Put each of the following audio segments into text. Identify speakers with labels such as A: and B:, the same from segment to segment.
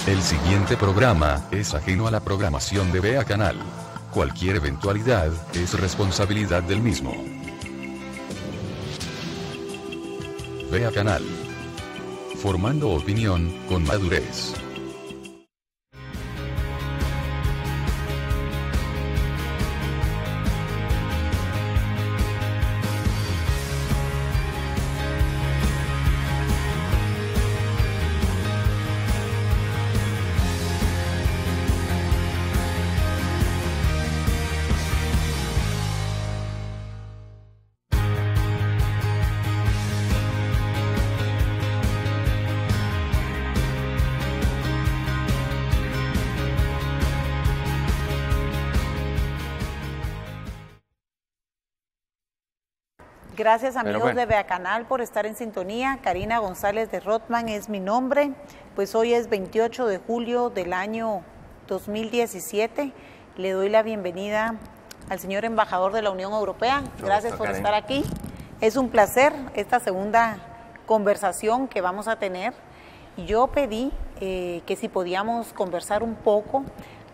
A: El siguiente programa es ajeno a la programación de Vea Canal. Cualquier eventualidad es responsabilidad del mismo. Vea Canal. Formando opinión con madurez.
B: Gracias amigos de Vea Canal por estar en sintonía. Karina González de Rothman es mi nombre. Pues hoy es 28 de julio del año 2017. Le doy la bienvenida al señor embajador de la Unión Europea. Gracias por estar aquí. Es un placer esta segunda conversación que vamos a tener. Yo pedí que si podíamos conversar un poco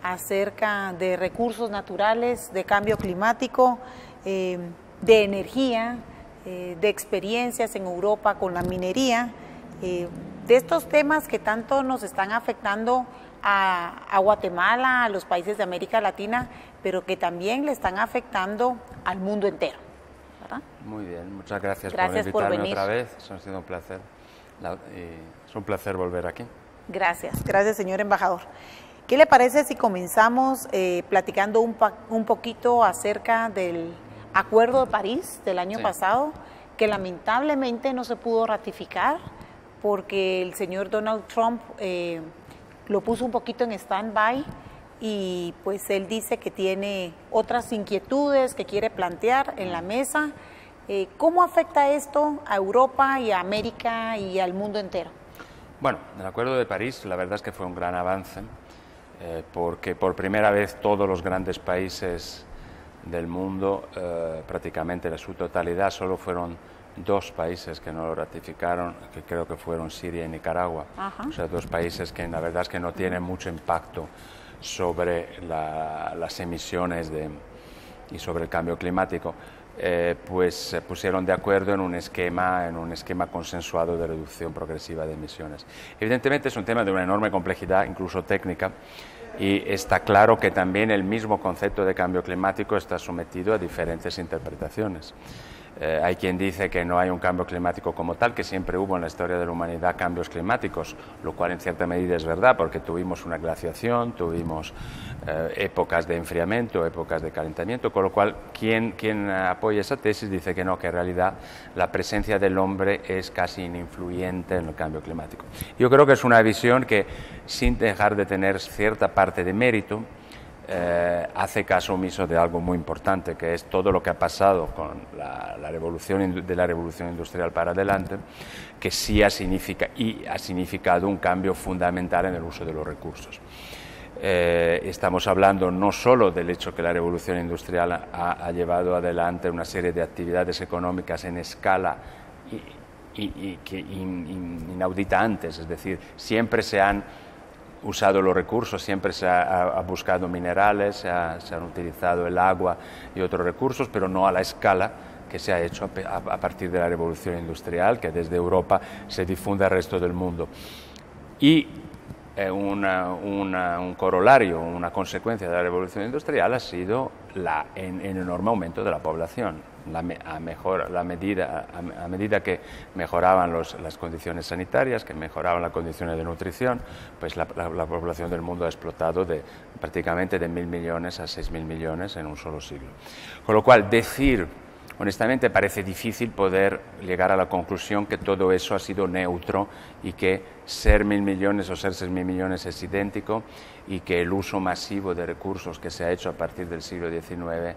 B: acerca de recursos naturales, de cambio climático, de energía, de experiencias en Europa con la minería, de estos temas que tanto nos están afectando a Guatemala, a los países de América Latina, pero que también le están afectando al mundo entero, ¿verdad?
C: Muy bien, muchas gracias por invitarme otra vez, ha sido un placer, es un placer volver aquí.
B: Gracias, gracias señor embajador. ¿Qué le parece si comenzamos platicando un poquito acerca del Acuerdo de París del año pasado, que lamentablemente no se pudo ratificar porque el señor Donald Trump lo puso un poquito en stand-by y pues él dice que tiene otras inquietudes que quiere plantear en la mesa. ¿Cómo afecta esto a Europa y a América y al mundo entero?
C: Bueno, el Acuerdo de París la verdad es que fue un gran avance porque por primera vez todos los grandes países del mundo, prácticamente en su totalidad, solo fueron dos países que no lo ratificaron, que creo que fueron Siria y Nicaragua. O sea, dos países que la verdad es que no tienen mucho impacto sobre las emisiones y sobre el cambio climático. Pues se pusieron de acuerdo en un esquema consensuado de reducción progresiva de emisiones. Evidentemente es un tema de una enorme complejidad, incluso técnica, y está claro que también el mismo concepto de cambio climático está sometido a diferentes interpretaciones. Hay quien dice que no hay un cambio climático como tal, que siempre hubo en la historia de la humanidad cambios climáticos, lo cual en cierta medida es verdad, porque tuvimos una glaciación, tuvimos épocas de enfriamiento, épocas de calentamiento, con lo cual quien apoya esa tesis dice que no, que en realidad la presencia del hombre es casi ininfluyente en el cambio climático. Yo creo que es una visión que, sin dejar de tener cierta parte de mérito, hace caso omiso de algo muy importante, que es todo lo que ha pasado con la revolución industrial para adelante, que sí ha significado un cambio fundamental en el uso de los recursos. Estamos hablando no solo del hecho que la revolución industrial ha llevado adelante una serie de actividades económicas en escala inaudita antes, es decir, siempre se han usado los recursos, siempre se ha buscado minerales, se han utilizado el agua y otros recursos, pero no a la escala que se ha hecho a partir de la revolución industrial, que desde Europa se difunde al resto del mundo. Y un corolario, una consecuencia de la revolución industrial ha sido el enorme aumento de la población. A medida que mejoraban las condiciones sanitarias, que mejoraban las condiciones de nutrición, pues la población del mundo ha explotado prácticamente de 1.000 millones a 6.000 millones en un solo siglo. Con lo cual, honestamente parece difícil poder llegar a la conclusión que todo eso ha sido neutro y que ser 1.000 millones o ser 6.000 millones es idéntico y que el uso masivo de recursos que se ha hecho a partir del siglo XIX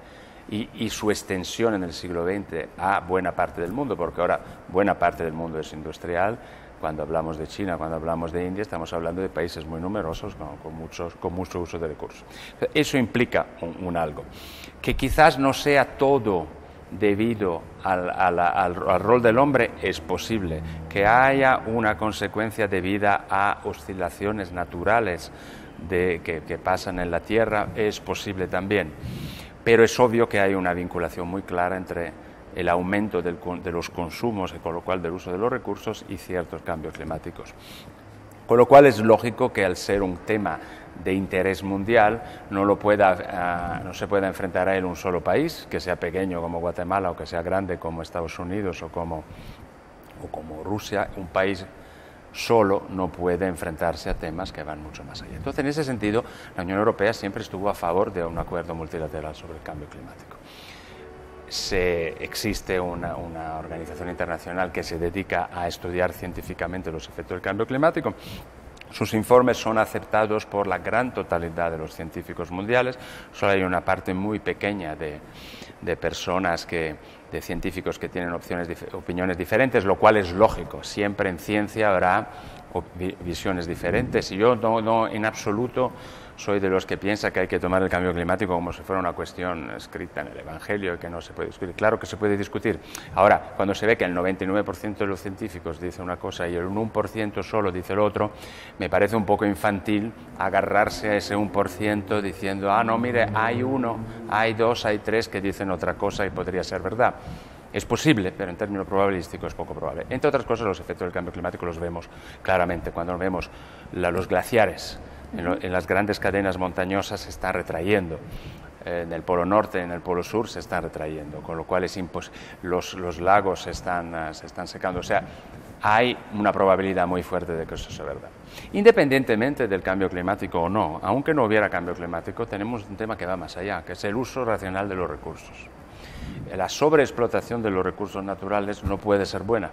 C: y su extensión en el siglo XX a buena parte del mundo, porque ahora buena parte del mundo es industrial. Cuando hablamos de China, cuando hablamos de India, estamos hablando de países muy numerosos con mucho uso de recursos. Eso implica un algo, que quizás no sea todo debido al rol del hombre, es posible. Que haya una consecuencia debida a oscilaciones naturales que pasan en la Tierra, es posible también. Pero es obvio que hay una vinculación muy clara entre el aumento de los consumos y con lo cual del uso de los recursos y ciertos cambios climáticos. Con lo cual es lógico que al ser un tema de interés mundial no se pueda enfrentar a él un solo país, que sea pequeño como Guatemala o que sea grande como Estados Unidos o como Rusia. Un país solo no puede enfrentarse a temas que van mucho más allá. Entonces, en ese sentido, la Unión Europea siempre estuvo a favor de un acuerdo multilateral sobre el cambio climático. Existe una organización internacional que se dedica a estudiar científicamente los efectos del cambio climático. Sus informes son aceptados por la gran totalidad de los científicos mundiales. Solo hay una parte muy pequeña de personas de científicos que tienen opiniones diferentes, lo cual es lógico. Siempre en ciencia habrá visiones diferentes. Y yo no en absoluto soy de los que piensa que hay que tomar el cambio climático como si fuera una cuestión escrita en el Evangelio y que no se puede discutir. Claro que se puede discutir. Ahora, cuando se ve que el 99% de los científicos dice una cosa y el 1% solo dice lo otro, me parece un poco infantil agarrarse a ese 1% diciendo, no, mire, hay uno, hay dos, hay tres que dicen otra cosa y podría ser verdad. Es posible, pero en términos probabilísticos es poco probable. Entre otras cosas, los efectos del cambio climático los vemos claramente cuando vemos los glaciares. En las grandes cadenas montañosas se están retrayendo, en el polo norte, en el polo sur se están retrayendo, con lo cual los lagos se están secando. O sea, hay una probabilidad muy fuerte de que eso sea verdad. Independientemente del cambio climático o no, aunque no hubiera cambio climático, tenemos un tema que va más allá, que es el uso racional de los recursos. La sobreexplotación de los recursos naturales no puede ser buena.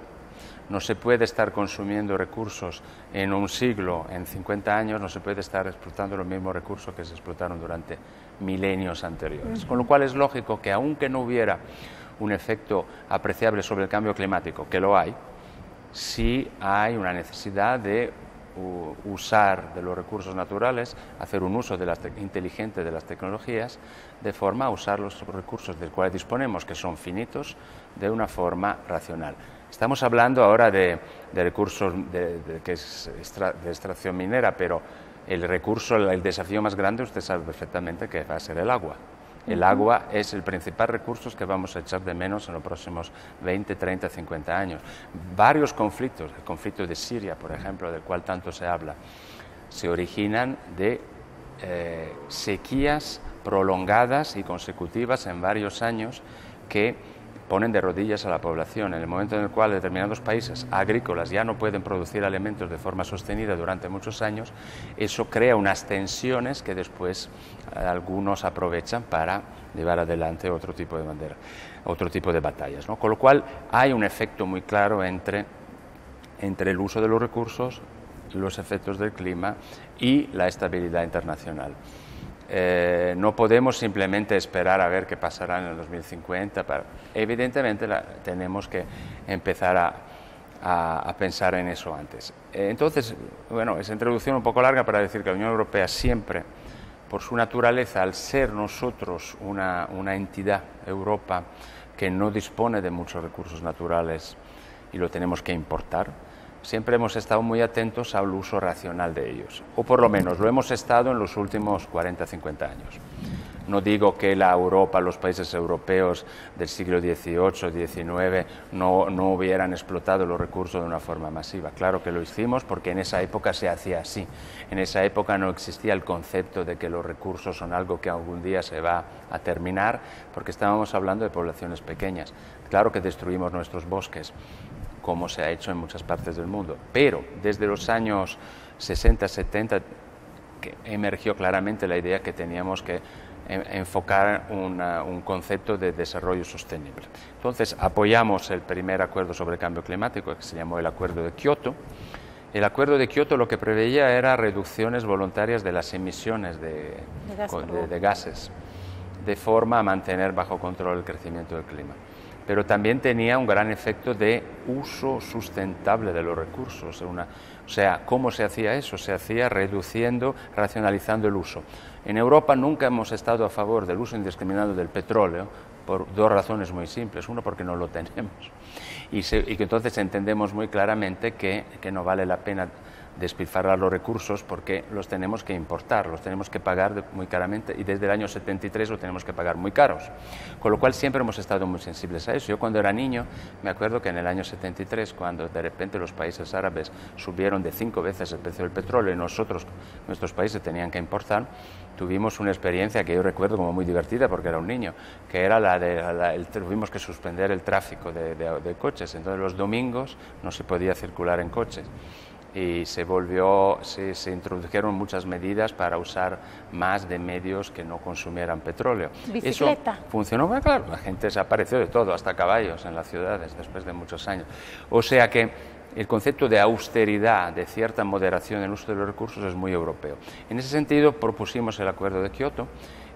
C: No se puede estar consumiendo recursos en un siglo, en 50 años, no se puede estar explotando los mismos recursos que se explotaron durante milenios anteriores. Con lo cual es lógico que aunque no hubiera un efecto apreciable sobre el cambio climático, que lo hay, sí hay una necesidad de usar de los recursos naturales, hacer un uso inteligente de las tecnologías, de forma a usar los recursos del cual disponemos, que son finitos, de una forma racional. Estamos hablando ahora de recursos de extracción minera, pero el desafío más grande, usted sabe perfectamente que va a ser el agua. El agua es el principal recurso que vamos a echar de menos en los próximos 20, 30, 50 años. Varios conflictos, el conflicto de Siria, por ejemplo, del cual tanto se habla, se originan de sequías prolongadas y consecutivas en varios años que ponen de rodillas a la población. En el momento en el cual determinados países agrícolas ya no pueden producir alimentos de forma sostenida durante muchos años, eso crea unas tensiones que después algunos aprovechan para llevar adelante otro tipo de batallas, ¿no? Con lo cual hay un efecto muy claro entre el uso de los recursos, los efectos del clima y la estabilidad internacional. No podemos simplemente esperar a ver qué pasará en el 2050. Evidentemente tenemos que empezar a pensar en eso antes. Entonces, bueno, esa introducción un poco larga para decir que la Unión Europea siempre, por su naturaleza, al ser nosotros una entidad, Europa, que no dispone de muchos recursos naturales y lo tenemos que importar, siempre hemos estado muy atentos al uso racional de ellos, o por lo menos lo hemos estado en los últimos 40, 50 años. No digo que la Europa, los países europeos del siglo XVIII, XIX no hubieran explotado los recursos de una forma masiva. Claro que lo hicimos porque en esa época se hacía así. En esa época no existía el concepto de que los recursos son algo que algún día se va a terminar, porque estábamos hablando de poblaciones pequeñas. Claro que destruimos nuestros bosques, como se ha hecho en muchas partes del mundo. Pero desde los años 60, 70, que emergió claramente la idea que teníamos que enfocar un concepto de desarrollo sostenible. Entonces, apoyamos el primer acuerdo sobre el cambio climático, que se llamó el Acuerdo de Kioto. El Acuerdo de Kioto lo que preveía era reducciones voluntarias de las emisiones de gases, de forma a mantener bajo control el crecimiento del clima. Pero también tenía un gran efecto de uso sustentable de los recursos. O sea, ¿cómo se hacía eso? Se hacía reduciendo, racionalizando el uso. En Europa nunca hemos estado a favor del uso indiscriminado del petróleo, por dos razones muy simples. Uno, porque no lo tenemos. Y que entonces entendemos muy claramente que no vale la pena despilfarrar los recursos porque los tenemos que importar, los tenemos que pagar muy caramente y desde el año 73 lo tenemos que pagar muy caros. Con lo cual siempre hemos estado muy sensibles a eso. Yo cuando era niño me acuerdo que en el año 73, cuando de repente los países árabes subieron de 5 veces el precio del petróleo y nuestros países tenían que importar, tuvimos una experiencia que yo recuerdo como muy divertida porque era un niño, que era tuvimos que suspender el tráfico de coches. Entonces los domingos no se podía circular en coches. Y se introdujeron muchas medidas para usar más de medios que no consumieran petróleo.
B: ¿Bicicleta?
C: Eso funcionó, bueno, claro, la gente desapareció de todo, hasta caballos en las ciudades después de muchos años. O sea que el concepto de austeridad, de cierta moderación en el uso de los recursos es muy europeo. En ese sentido propusimos el Acuerdo de Kioto,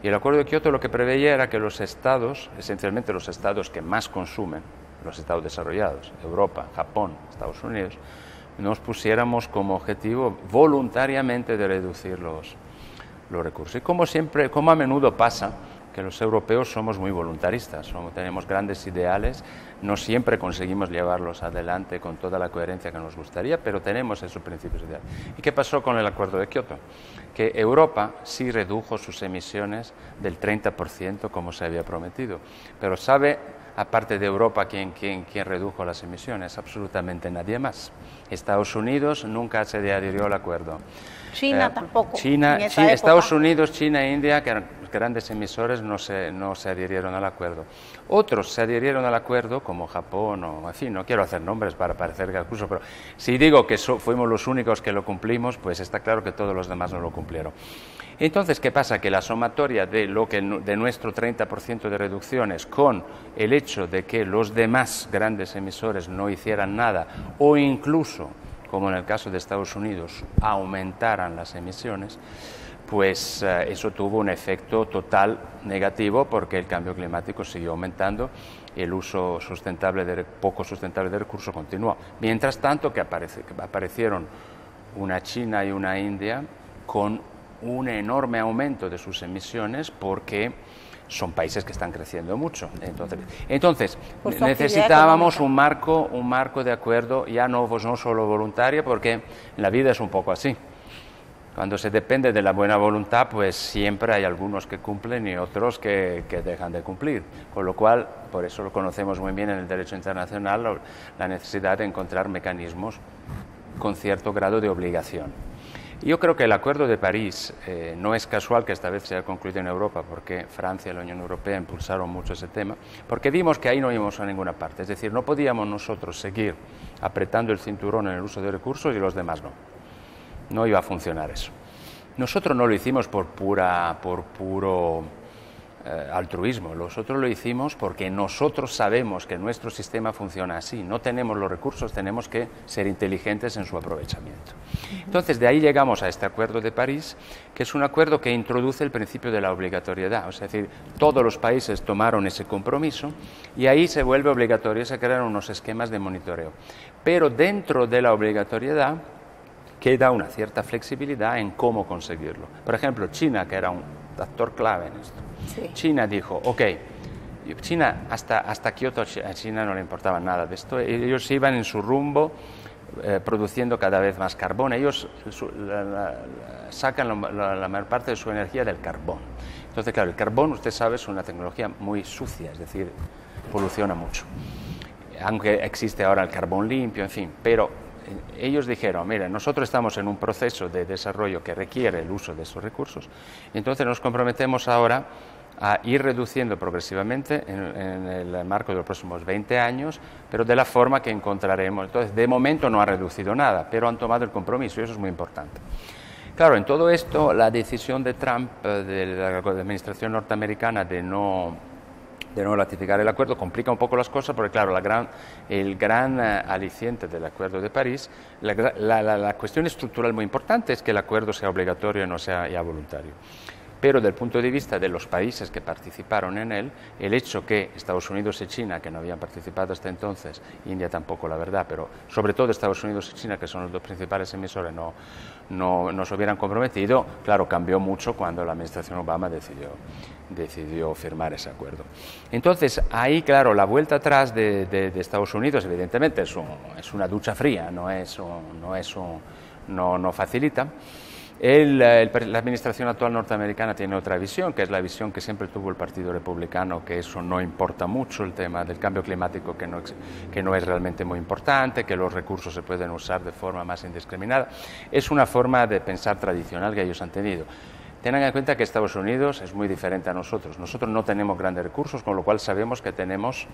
C: y el Acuerdo de Kioto lo que preveía era que los estados, esencialmente los estados que más consumen, los estados desarrollados, Europa, Japón, Estados Unidos, nos pusiéramos como objetivo voluntariamente de reducir los recursos. Y como a menudo pasa, que los europeos somos muy voluntaristas, tenemos grandes ideales, no siempre conseguimos llevarlos adelante con toda la coherencia que nos gustaría, pero tenemos esos principios ideales. ¿Y qué pasó con el Acuerdo de Kioto? Que Europa sí redujo sus emisiones del 30% como se había prometido, pero ¿sabe, aparte de Europa, quién redujo las emisiones? Absolutamente nadie más. Estados Unidos nunca se adhirió al acuerdo.
B: China tampoco.
C: Estados Unidos, China e India, que eran grandes emisores, no se adhirieron al acuerdo. Otros se adhirieron al acuerdo, como Japón, en fin, no quiero hacer nombres para parecer gracioso, pero si digo que fuimos los únicos que lo cumplimos, pues está claro que todos los demás no lo cumplieron. Entonces, ¿qué pasa? Que la sumatoria de nuestro 30% de reducciones con el hecho de que los demás grandes emisores no hicieran nada o incluso, como en el caso de Estados Unidos, aumentaran las emisiones, pues eso tuvo un efecto total negativo porque el cambio climático siguió aumentando y el uso poco sustentable de recursos continuó. Mientras tanto que aparecieron una China y una India con un enorme aumento de sus emisiones porque son países que están creciendo mucho. Entonces necesitábamos un marco de acuerdo, ya no solo voluntario, porque la vida es un poco así. Cuando se depende de la buena voluntad, pues siempre hay algunos que cumplen y otros que dejan de cumplir. Con lo cual, por eso lo conocemos muy bien en el derecho internacional, la necesidad de encontrar mecanismos con cierto grado de obligación. Yo creo que el Acuerdo de París no es casual que esta vez se haya concluido en Europa, porque Francia y la Unión Europea impulsaron mucho ese tema, porque vimos que ahí no íbamos a ninguna parte. Es decir, no podíamos nosotros seguir apretando el cinturón en el uso de recursos y los demás no. No iba a funcionar eso. Nosotros no lo hicimos por puro altruismo, nosotros lo hicimos porque nosotros sabemos que nuestro sistema funciona así, no tenemos los recursos, tenemos que ser inteligentes en su aprovechamiento. Entonces, de ahí llegamos a este Acuerdo de París, que es un acuerdo que introduce el principio de la obligatoriedad, es decir, todos los países tomaron ese compromiso y ahí se vuelve obligatorio, se crearon unos esquemas de monitoreo. Pero dentro de la obligatoriedad queda una cierta flexibilidad en cómo conseguirlo. Por ejemplo, China, que era un actor clave en esto. Sí. China dijo, ok, China hasta Kioto a China no le importaba nada de esto, ellos iban en su rumbo produciendo cada vez más carbón, ellos sacan la mayor parte de su energía del carbón. Entonces, claro, el carbón, usted sabe, es una tecnología muy sucia, es decir, poluciona mucho. Aunque existe ahora el carbón limpio, en fin, pero ellos dijeron, mira, nosotros estamos en un proceso de desarrollo que requiere el uso de esos recursos, y entonces nos comprometemos ahora a ir reduciendo progresivamente en el marco de los próximos 20 años, pero de la forma que encontraremos. Entonces, de momento no ha reducido nada, pero han tomado el compromiso y eso es muy importante. Claro, en todo esto, la decisión de Trump, de la administración norteamericana, de no ratificar el acuerdo complica un poco las cosas porque, claro, el gran aliciente del Acuerdo de París, la cuestión estructural muy importante es que el acuerdo sea obligatorio y no sea ya voluntario. Pero del punto de vista de los países que participaron en él, el hecho que Estados Unidos y China, que no habían participado hasta entonces, India tampoco la verdad, pero sobre todo Estados Unidos y China, que son los dos principales emisores, no se hubieran comprometido, claro, cambió mucho cuando la administración Obama decidió firmar ese acuerdo. Entonces, ahí, claro, la vuelta atrás de Estados Unidos, evidentemente, es una ducha fría, no facilita. La administración actual norteamericana tiene otra visión, que es la visión que siempre tuvo el Partido Republicano, que eso no importa mucho, el tema del cambio climático que no es realmente muy importante, que los recursos se pueden usar de forma más indiscriminada. Es una forma de pensar tradicional que ellos han tenido. Tengan en cuenta que Estados Unidos es muy diferente a nosotros. Nosotros no tenemos grandes recursos, con lo cual sabemos que tenemos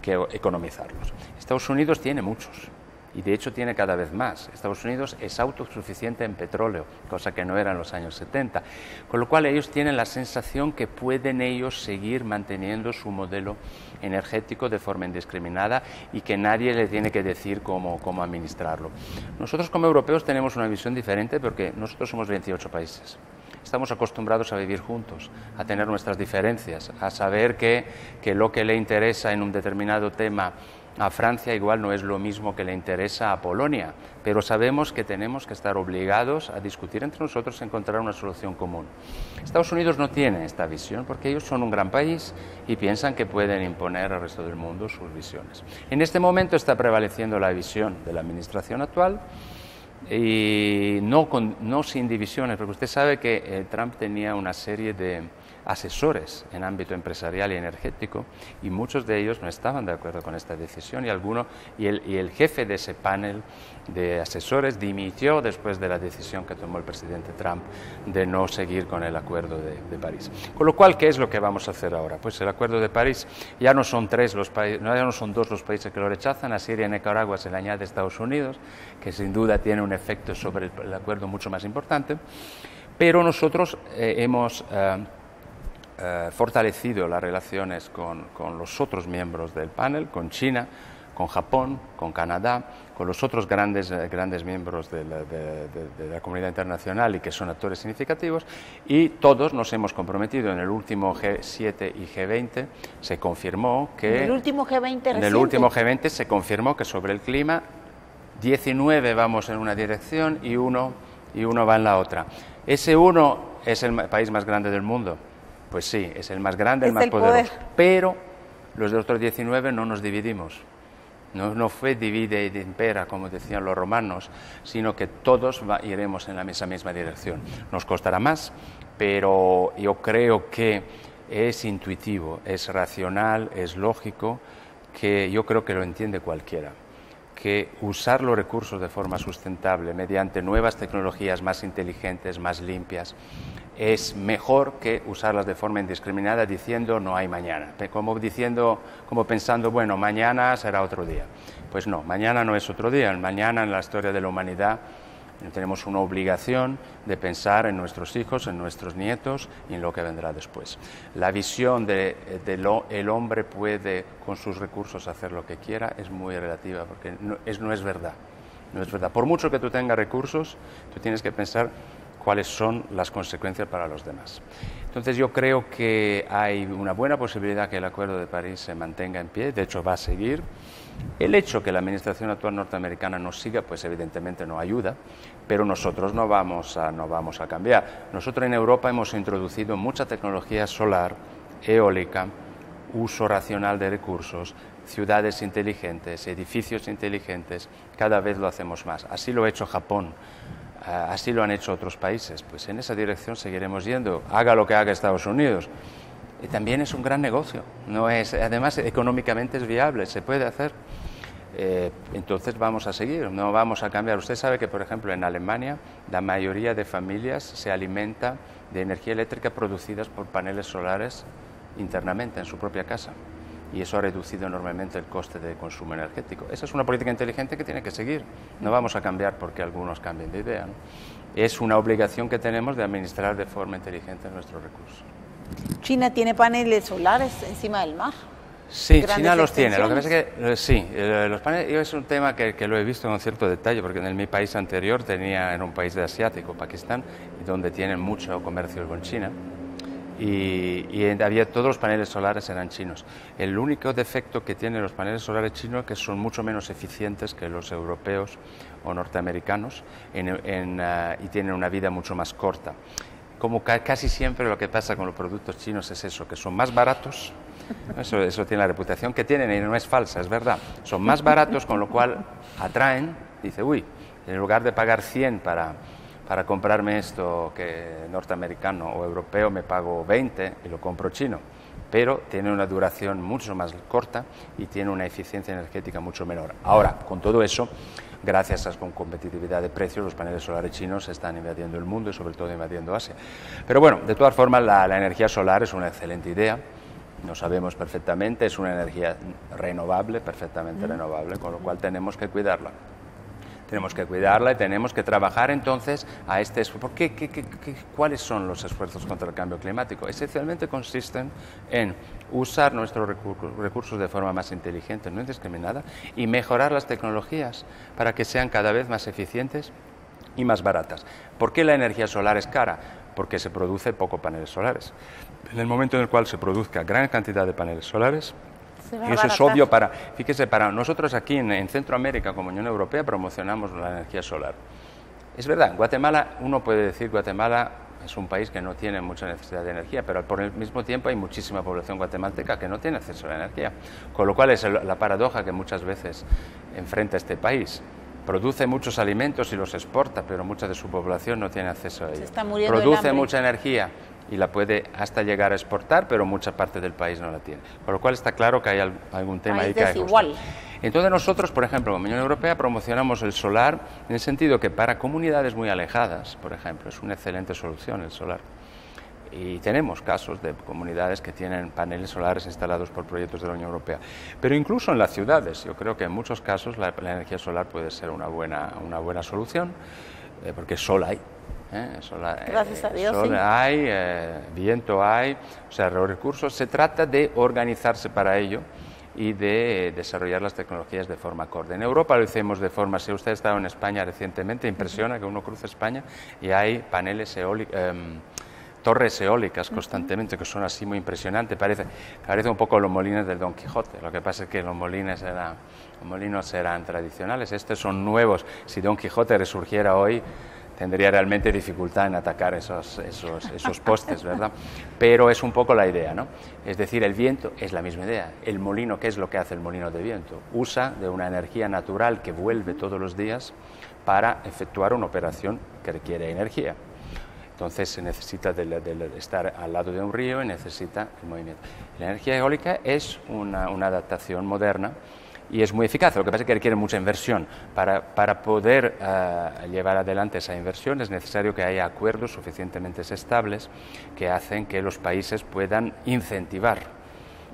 C: que economizarlos. Estados Unidos tiene muchos. Y de hecho tiene cada vez más. Estados Unidos es autosuficiente en petróleo, cosa que no era en los años 70, con lo cual ellos tienen la sensación que pueden ellos seguir manteniendo su modelo energético de forma indiscriminada y que nadie le tiene que decir cómo administrarlo. Nosotros como europeos tenemos una visión diferente porque nosotros somos 28 países. Estamos acostumbrados a vivir juntos, a tener nuestras diferencias, a saber que lo que le interesa en un determinado tema a Francia igual no es lo mismo que le interesa a Polonia, pero sabemos que tenemos que estar obligados a discutir entre nosotros y encontrar una solución común. Estados Unidos no tiene esta visión porque ellos son un gran país y piensan que pueden imponer al resto del mundo sus visiones. En este momento está prevaleciendo la visión de la administración actual y no sin divisiones, porque usted sabe que Trump tenía una serie de asesores en ámbito empresarial y energético y muchos de ellos no estaban de acuerdo con esta decisión y el jefe de ese panel de asesores dimitió después de la decisión que tomó el presidente Trump de no seguir con el Acuerdo de París. Con lo cual, ¿qué es lo que vamos a hacer ahora? Pues el Acuerdo de París ya no son dos los países que lo rechazan, a Siria y Nicaragua se le añade Estados Unidos, que sin duda tiene un efecto sobre el acuerdo mucho más importante, pero nosotros hemos fortalecido las relaciones con los otros miembros del panel, con China, con Japón, con Canadá, con los otros grandes miembros de la comunidad internacional y que son actores significativos, y todos nos hemos comprometido en el último G7 y G20 se confirmó que...
B: ¿En el último G20 reciente?
C: En el último G20 se confirmó que sobre el clima 19 vamos en una dirección y uno va en la otra. Ese uno es el país más grande del mundo. Pues sí, es el más grande, el más poderoso, pero los de otros 19 no nos dividimos. No fue divide et impera, como decían los romanos, sino que todos iremos en la misma dirección. Nos costará más, pero yo creo que es intuitivo, es racional, es lógico, que yo creo que lo entiende cualquiera, que usar los recursos de forma sustentable mediante nuevas tecnologías más inteligentes, más limpias, es mejor que usarlas de forma indiscriminada diciendo no hay mañana, como pensando, bueno, mañana será otro día. Pues no, mañana no es otro día, mañana en la historia de la humanidad tenemos una obligación de pensar en nuestros hijos, en nuestros nietos y en lo que vendrá después. La visión el hombre puede con sus recursos hacer lo que quiera es muy relativa porque no es verdad. No es verdad. Por mucho que tú tengas recursos, tú tienes que pensar cuáles son las consecuencias para los demás. Entonces yo creo que hay una buena posibilidad que el Acuerdo de París se mantenga en pie, de hecho va a seguir. El hecho que la administración actual norteamericana no siga, pues evidentemente no ayuda, pero nosotros no vamos a cambiar. Nosotros en Europa hemos introducido mucha tecnología solar, eólica, uso racional de recursos, ciudades inteligentes, edificios inteligentes, cada vez lo hacemos más. Así lo ha hecho Japón. Así lo han hecho otros países, pues en esa dirección seguiremos yendo, haga lo que haga Estados Unidos. Y también es un gran negocio, además económicamente es viable, se puede hacer. Entonces vamos a seguir, no vamos a cambiar. Usted sabe que, por ejemplo, en Alemania la mayoría de familias se alimenta de energía eléctrica producidas por paneles solares internamente en su propia casa. Y eso ha reducido enormemente el coste de consumo energético. Esa es una política inteligente que tiene que seguir. No vamos a cambiar porque algunos cambien de idea, ¿no? Es una obligación que tenemos de administrar de forma inteligente nuestros recursos.
B: China tiene paneles solares encima del mar.
C: Sí, China los tiene. Lo que pasa es que sí, los paneles, es un tema que lo he visto con cierto detalle, porque en mi país anterior era un país asiático, Pakistán, donde tienen mucho comercio con China, y había todos los paneles solares eran chinos. El único defecto que tienen los paneles solares chinos es que son mucho menos eficientes que los europeos o norteamericanos y tienen una vida mucho más corta. Como casi siempre lo que pasa con los productos chinos es eso, que son más baratos. Eso tiene la reputación que tienen y no es falsa, es verdad. Son más baratos, con lo cual atraen, dice, uy, en lugar de pagar 100 para comprarme esto que norteamericano o europeo, me pago 20 y lo compro chino. Pero tiene una duración mucho más corta y tiene una eficiencia energética mucho menor. Ahora, con todo eso, gracias a su competitividad de precios, los paneles solares chinos están invadiendo el mundo y sobre todo invadiendo Asia. Pero bueno, de todas formas, la energía solar es una excelente idea. Lo sabemos perfectamente, es una energía renovable, perfectamente renovable, con lo cual tenemos que cuidarla. Tenemos que cuidarla y tenemos que trabajar entonces a este esfuerzo. ¿Cuáles son los esfuerzos contra el cambio climático? Esencialmente consisten en usar nuestros recursos de forma más inteligente, no indiscriminada, y mejorar las tecnologías para que sean cada vez más eficientes y más baratas. ¿Por qué la energía solar es cara? Porque se produce poco paneles solares. En el momento en el cual se produzca gran cantidad de paneles solares, y eso es obvio fíjese, para nosotros aquí en Centroamérica, como Unión Europea, promocionamos la energía solar. Es verdad, Guatemala, uno puede decir Guatemala es un país que no tiene mucha necesidad de energía, pero por el mismo tiempo hay muchísima población guatemalteca que no tiene acceso a la energía, con lo cual es la paradoja que muchas veces enfrenta este país. Produce muchos alimentos y los exporta, pero mucha de su población no tiene acceso a ellos. Produce mucha energía y la puede hasta llegar a exportar, pero mucha parte del país no la tiene. Con lo cual está claro que hay algún tema ahí que hay desigual. Entonces nosotros, por ejemplo, como Unión Europea, promocionamos el solar en el sentido que para comunidades muy alejadas, por ejemplo, es una excelente solución el solar. Y tenemos casos de comunidades que tienen paneles solares instalados por proyectos de la Unión Europea. Pero incluso en las ciudades, yo creo que en muchos casos la energía solar puede ser una buena solución, porque sol hay.
B: Gracias a Dios,
C: sol hay, viento hay, o sea, los recursos. Se trata de organizarse para ello y de desarrollar las tecnologías de forma acorde. En Europa lo hicimos de forma, si usted ha estado en España recientemente, impresiona que uno cruza España y hay paneles eólicos, torres eólicas constantemente, que son así muy impresionantes. Parece un poco los molinos del Don Quijote. Lo que pasa es que los molinos eran tradicionales, estos son nuevos. Si Don Quijote resurgiera hoy, tendría realmente dificultad en atacar esos postes, ¿verdad? Pero es un poco la idea, ¿no? Es decir, el viento es la misma idea. El molino, ¿qué es lo que hace el molino de viento? Usa de una energía natural que vuelve todos los días para efectuar una operación que requiere energía. Entonces se necesita de estar al lado de un río y necesita el movimiento. La energía eólica es una adaptación moderna y es muy eficaz. Lo que pasa es que requiere mucha inversión. Para poder llevar adelante esa inversión es necesario que haya acuerdos suficientemente estables que hacen que los países puedan incentivar.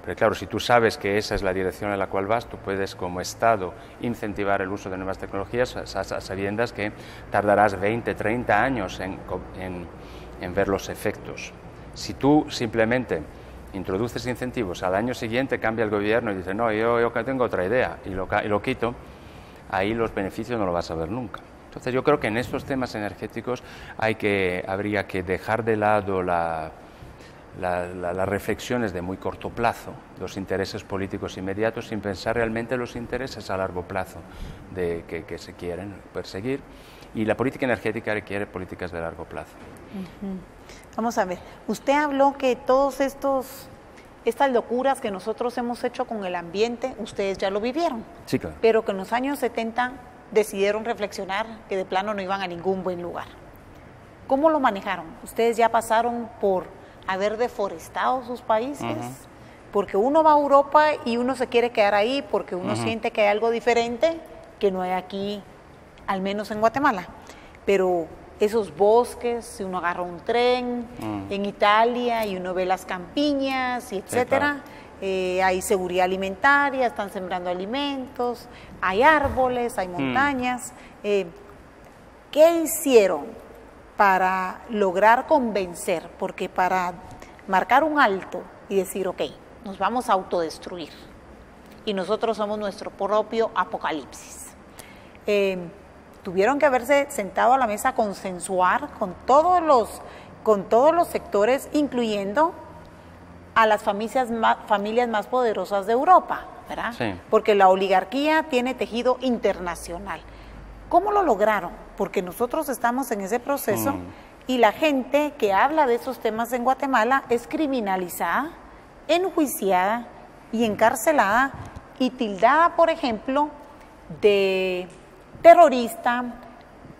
C: Pero claro, si tú sabes que esa es la dirección en la cual vas, tú puedes como Estado incentivar el uso de nuevas tecnologías a sabiendas que tardarás 20, 30 años en ver los efectos. Si tú simplemente introduces incentivos, al año siguiente cambia el gobierno y dice, no, yo tengo otra idea y lo quito, ahí los beneficios no lo vas a ver nunca. Entonces yo creo que en estos temas energéticos habría que dejar de lado las reflexiones de muy corto plazo, los intereses políticos inmediatos, sin pensar realmente en los intereses a largo plazo que se quieren perseguir. Y la política energética requiere políticas de largo plazo.
B: Vamos a ver, usted habló que todos estas locuras que nosotros hemos hecho con el ambiente, ustedes ya lo vivieron.
C: Sí, claro.
B: Pero que en los años 70 decidieron reflexionar que de plano no iban a ningún buen lugar. ¿Cómo lo manejaron? Ustedes ya pasaron por haber deforestado sus países, porque uno va a Europa y uno se quiere quedar ahí porque uno siente que hay algo diferente que no hay aquí, al menos en Guatemala. Pero esos bosques, si uno agarra un tren en Italia y uno ve las campiñas y etcétera, hay seguridad alimentaria, están sembrando alimentos, hay árboles, hay montañas. ¿Qué hicieron para lograr convencer? Porque para marcar un alto y decir, ok, nos vamos a autodestruir y nosotros somos nuestro propio apocalipsis. Tuvieron que haberse sentado a la mesa a consensuar con todos los sectores, incluyendo a las familias más poderosas de Europa, ¿verdad?
C: Sí.
B: Porque la oligarquía tiene tejido internacional. ¿Cómo lo lograron? Porque nosotros estamos en ese proceso y la gente que habla de esos temas en Guatemala es criminalizada, enjuiciada y encarcelada y tildada, por ejemplo, de terrorista,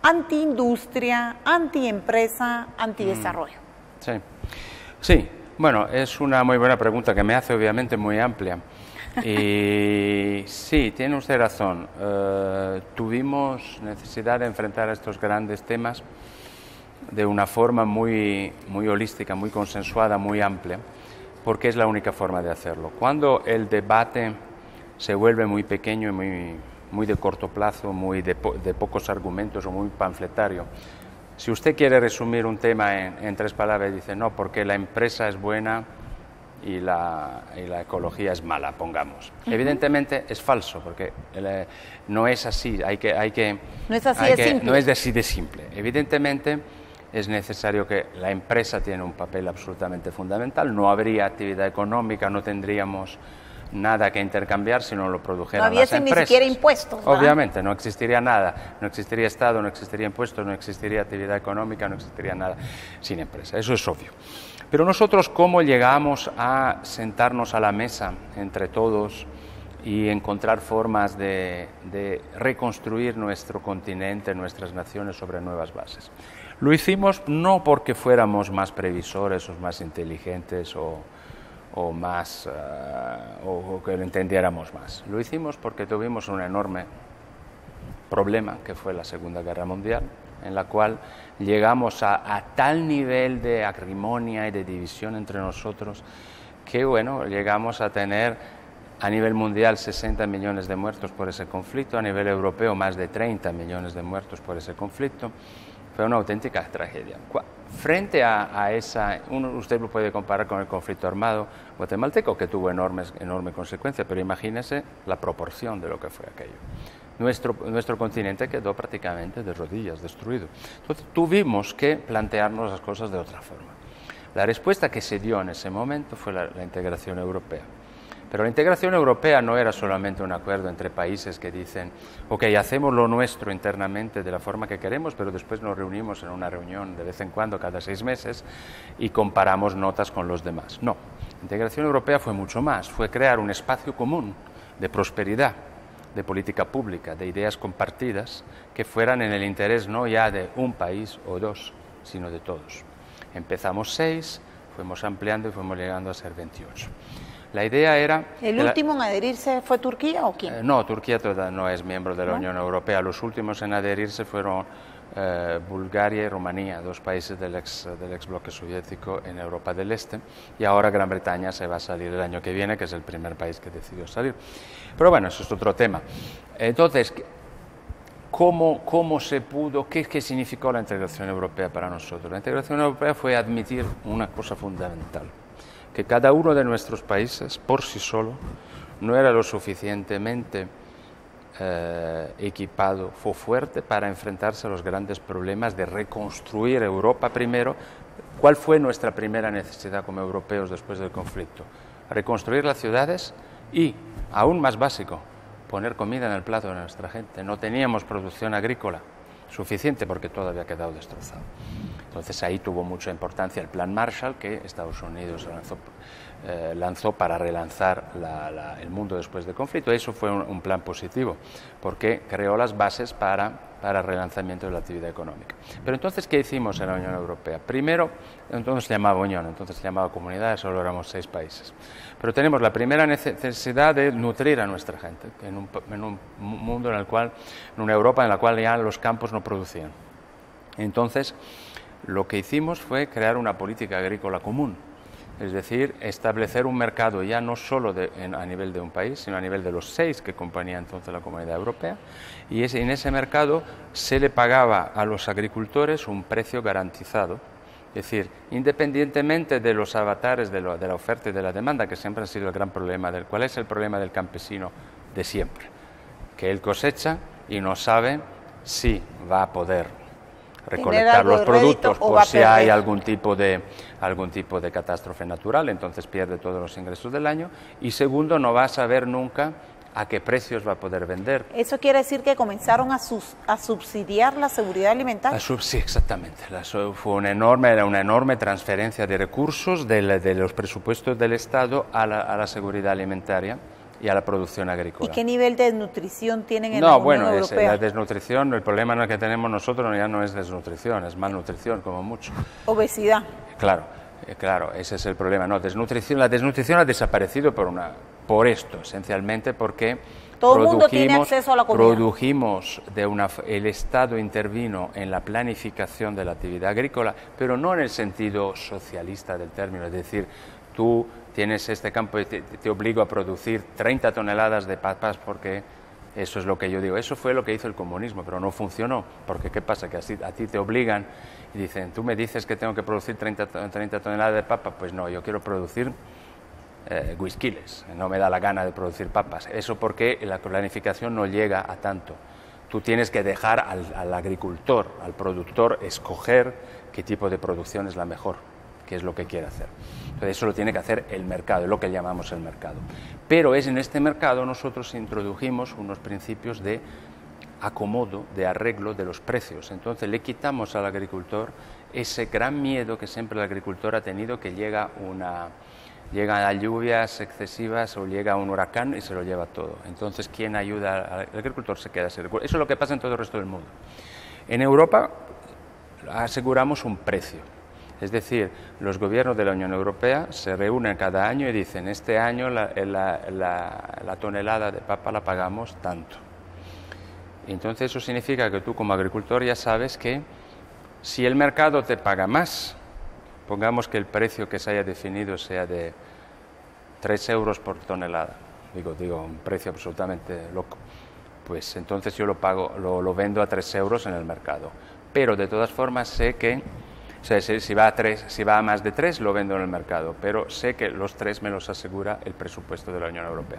B: antiindustria, antiempresa, antidesarrollo.
C: Sí, sí. Bueno, es una muy buena pregunta que me hace obviamente muy amplia. Y sí, tiene usted razón. Tuvimos necesidad de enfrentar estos grandes temas de una forma muy holística, muy consensuada, muy amplia, porque es la única forma de hacerlo. Cuando el debate se vuelve muy pequeño y muy de corto plazo, muy de pocos argumentos o muy panfletario, si usted quiere resumir un tema en 3 palabras, dice no, porque la empresa es buena y la ecología es mala, pongamos. Evidentemente es falso, porque no es así,
B: no es así de simple.
C: No es así de simple. Evidentemente es necesario que la empresa tiene un papel absolutamente fundamental, no habría actividad económica, no tendríamos nada que intercambiar si no lo produjeran las empresas.
B: No hubiese ni siquiera impuestos, ¿verdad?
C: Obviamente, no existiría nada, no existiría Estado, no existiría impuestos, no existiría actividad económica, no existiría nada sin empresa, eso es obvio. Pero nosotros, ¿cómo llegamos a sentarnos a la mesa entre todos y encontrar formas de reconstruir nuestro continente, nuestras naciones sobre nuevas bases? Lo hicimos no porque fuéramos más previsores o más inteligentes o que lo entendiéramos más. Lo hicimos porque tuvimos un enorme problema, que fue la Segunda Guerra Mundial, en la cual llegamos a tal nivel de acrimonia y de división entre nosotros que, bueno, llegamos a tener a nivel mundial 60 millones de muertos por ese conflicto, a nivel europeo más de 30 millones de muertos por ese conflicto. Fue una auténtica tragedia. Frente a esa, usted lo puede comparar con el conflicto armado guatemalteco, que tuvo enorme consecuencia, pero imagínese la proporción de lo que fue aquello. Nuestro continente quedó prácticamente de rodillas, destruido. Entonces tuvimos que plantearnos las cosas de otra forma. La respuesta que se dio en ese momento fue la integración europea. Pero la integración europea no era solamente un acuerdo entre países que dicen, ok, hacemos lo nuestro internamente de la forma que queremos, pero después nos reunimos en una reunión de vez en cuando, cada 6 meses, y comparamos notas con los demás. No, la integración europea fue mucho más, fue crear un espacio común de prosperidad, de política pública, de ideas compartidas, que fueran en el interés no ya de un país o 2, sino de todos. Empezamos 6, fuimos ampliando y fuimos llegando a ser 28. La idea era...
B: ¿El último en adherirse fue Turquía o quién?
C: No, Turquía todavía no es miembro de la Unión Europea. Los últimos en adherirse fueron Bulgaria y Rumanía, 2 países del ex bloque soviético en Europa del Este, y ahora Gran Bretaña se va a salir el año que viene, que es el primer país que decidió salir. Pero bueno, eso es otro tema. Entonces, ¿cómo se pudo? ¿Qué significó la integración europea para nosotros? La integración europea fue admitir una cosa fundamental, que cada uno de nuestros países, por sí solo, no era lo suficientemente equipado o fuerte para enfrentarse a los grandes problemas de reconstruir Europa primero. ¿Cuál fue nuestra primera necesidad como europeos después del conflicto? Reconstruir las ciudades y, aún más básico, poner comida en el plato de nuestra gente. No teníamos producción agrícola suficiente porque todo había quedado destrozado. Entonces ahí tuvo mucha importancia el Plan Marshall que Estados Unidos lanzó para relanzar el mundo después del conflicto. Eso fue un plan positivo porque creó las bases para el relanzamiento de la actividad económica. Pero entonces, ¿qué hicimos en la Unión Europea? Primero, entonces se llamaba Unión, entonces se llamaba Comunidad, solo éramos 6 países. Pero tenemos la primera necesidad de nutrir a nuestra gente en un mundo en el cual, en una Europa en la cual ya los campos no producían. Entonces, lo que hicimos fue crear una política agrícola común, es decir, establecer un mercado ya no solo a nivel de un país, sino a nivel de los 6 que componían entonces la Comunidad Europea, y en ese mercado se le pagaba a los agricultores un precio garantizado, Es decir, independientemente de los avatares de la oferta y de la demanda, que siempre ha sido el gran problema, ¿cuál es el problema del campesino de siempre? Que él cosecha y no sabe si va a poder recolectar los productos por si hay algún tipo de catástrofe natural, entonces pierde todos los ingresos del año, y segundo, no va a saber nunca a qué precios va a poder vender.
B: ¿Eso quiere decir que comenzaron a subsidiar la seguridad alimentaria?
C: Sí, exactamente. Fue una enorme transferencia de recursos de los presupuestos del Estado a la seguridad alimentaria y a la producción agrícola.
B: ¿Y qué nivel de desnutrición tienen en la Unión Europea?
C: La desnutrición, el problema que tenemos nosotros ya no es desnutrición, es malnutrición como mucho.
B: Obesidad.
C: Claro, ese es el problema. No, desnutrición, la desnutrición ha desaparecido por esto, esencialmente porque
B: todo el mundo tiene acceso a la comida.
C: El Estado intervino en la planificación de la actividad agrícola, pero no en el sentido socialista del término, es decir, tú tienes este campo y te obligo a producir 30 toneladas de papas porque eso es lo que yo digo. Eso fue lo que hizo el comunismo, pero no funcionó, porque ¿qué pasa? Que a ti te obligan y dicen, tú me dices que tengo que producir 30 toneladas de papas, pues no, yo quiero producir whiskiles, no me da la gana de producir papas. Eso porque la planificación no llega a tanto. Tú tienes que dejar al agricultor, al productor, escoger qué tipo de producción es la mejor, qué es lo que quiere hacer. Entonces eso lo tiene que hacer el mercado, es lo que llamamos el mercado. Pero es en este mercado nosotros introdujimos unos principios de acomodo, de arreglo de los precios. Entonces le quitamos al agricultor ese gran miedo que siempre el agricultor ha tenido, que llegan las lluvias excesivas o llega un huracán y se lo lleva todo. Entonces, ¿quién ayuda al agricultor? Se queda sin recursos. Eso es lo que pasa en todo el resto del mundo. En Europa aseguramos un precio. Es decir, los gobiernos de la Unión Europea se reúnen cada año y dicen, este año la tonelada de papa la pagamos tanto. Y entonces eso significa que tú como agricultor ya sabes que si el mercado te paga más, pongamos que el precio que se haya definido sea de 3 euros por tonelada, digo un precio absolutamente loco, pues entonces yo lo vendo a 3 euros en el mercado. Pero de todas formas sé que si va a más de 3 lo vendo en el mercado, pero sé que los 3 me los asegura el presupuesto de la Unión Europea.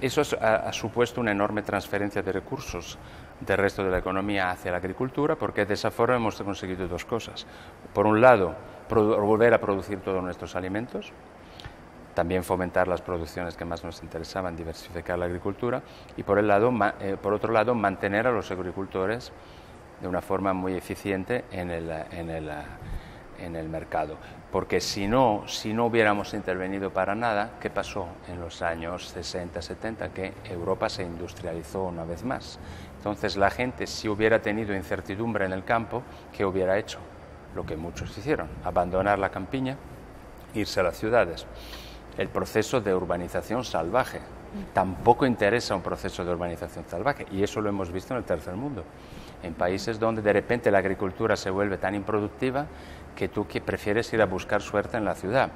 C: Eso ha supuesto una enorme transferencia de recursos del resto de la economía hacia la agricultura, porque de esa forma hemos conseguido dos cosas. Por un lado, volver a producir todos nuestros alimentos, también fomentar las producciones que más nos interesaban, diversificar la agricultura, y por otro lado, mantener a los agricultores de una forma muy eficiente en el mercado. Porque si no hubiéramos intervenido para nada, ¿qué pasó en los años 60, 70? Que Europa se industrializó una vez más. Entonces la gente, si hubiera tenido incertidumbre en el campo, ¿qué hubiera hecho? Lo que muchos hicieron, abandonar la campiña, irse a las ciudades. El proceso de urbanización salvaje. Tampoco interesa un proceso de urbanización salvaje, y eso lo hemos visto en el tercer mundo. En países donde de repente la agricultura se vuelve tan improductiva que tú prefieres ir a buscar suerte en la ciudad.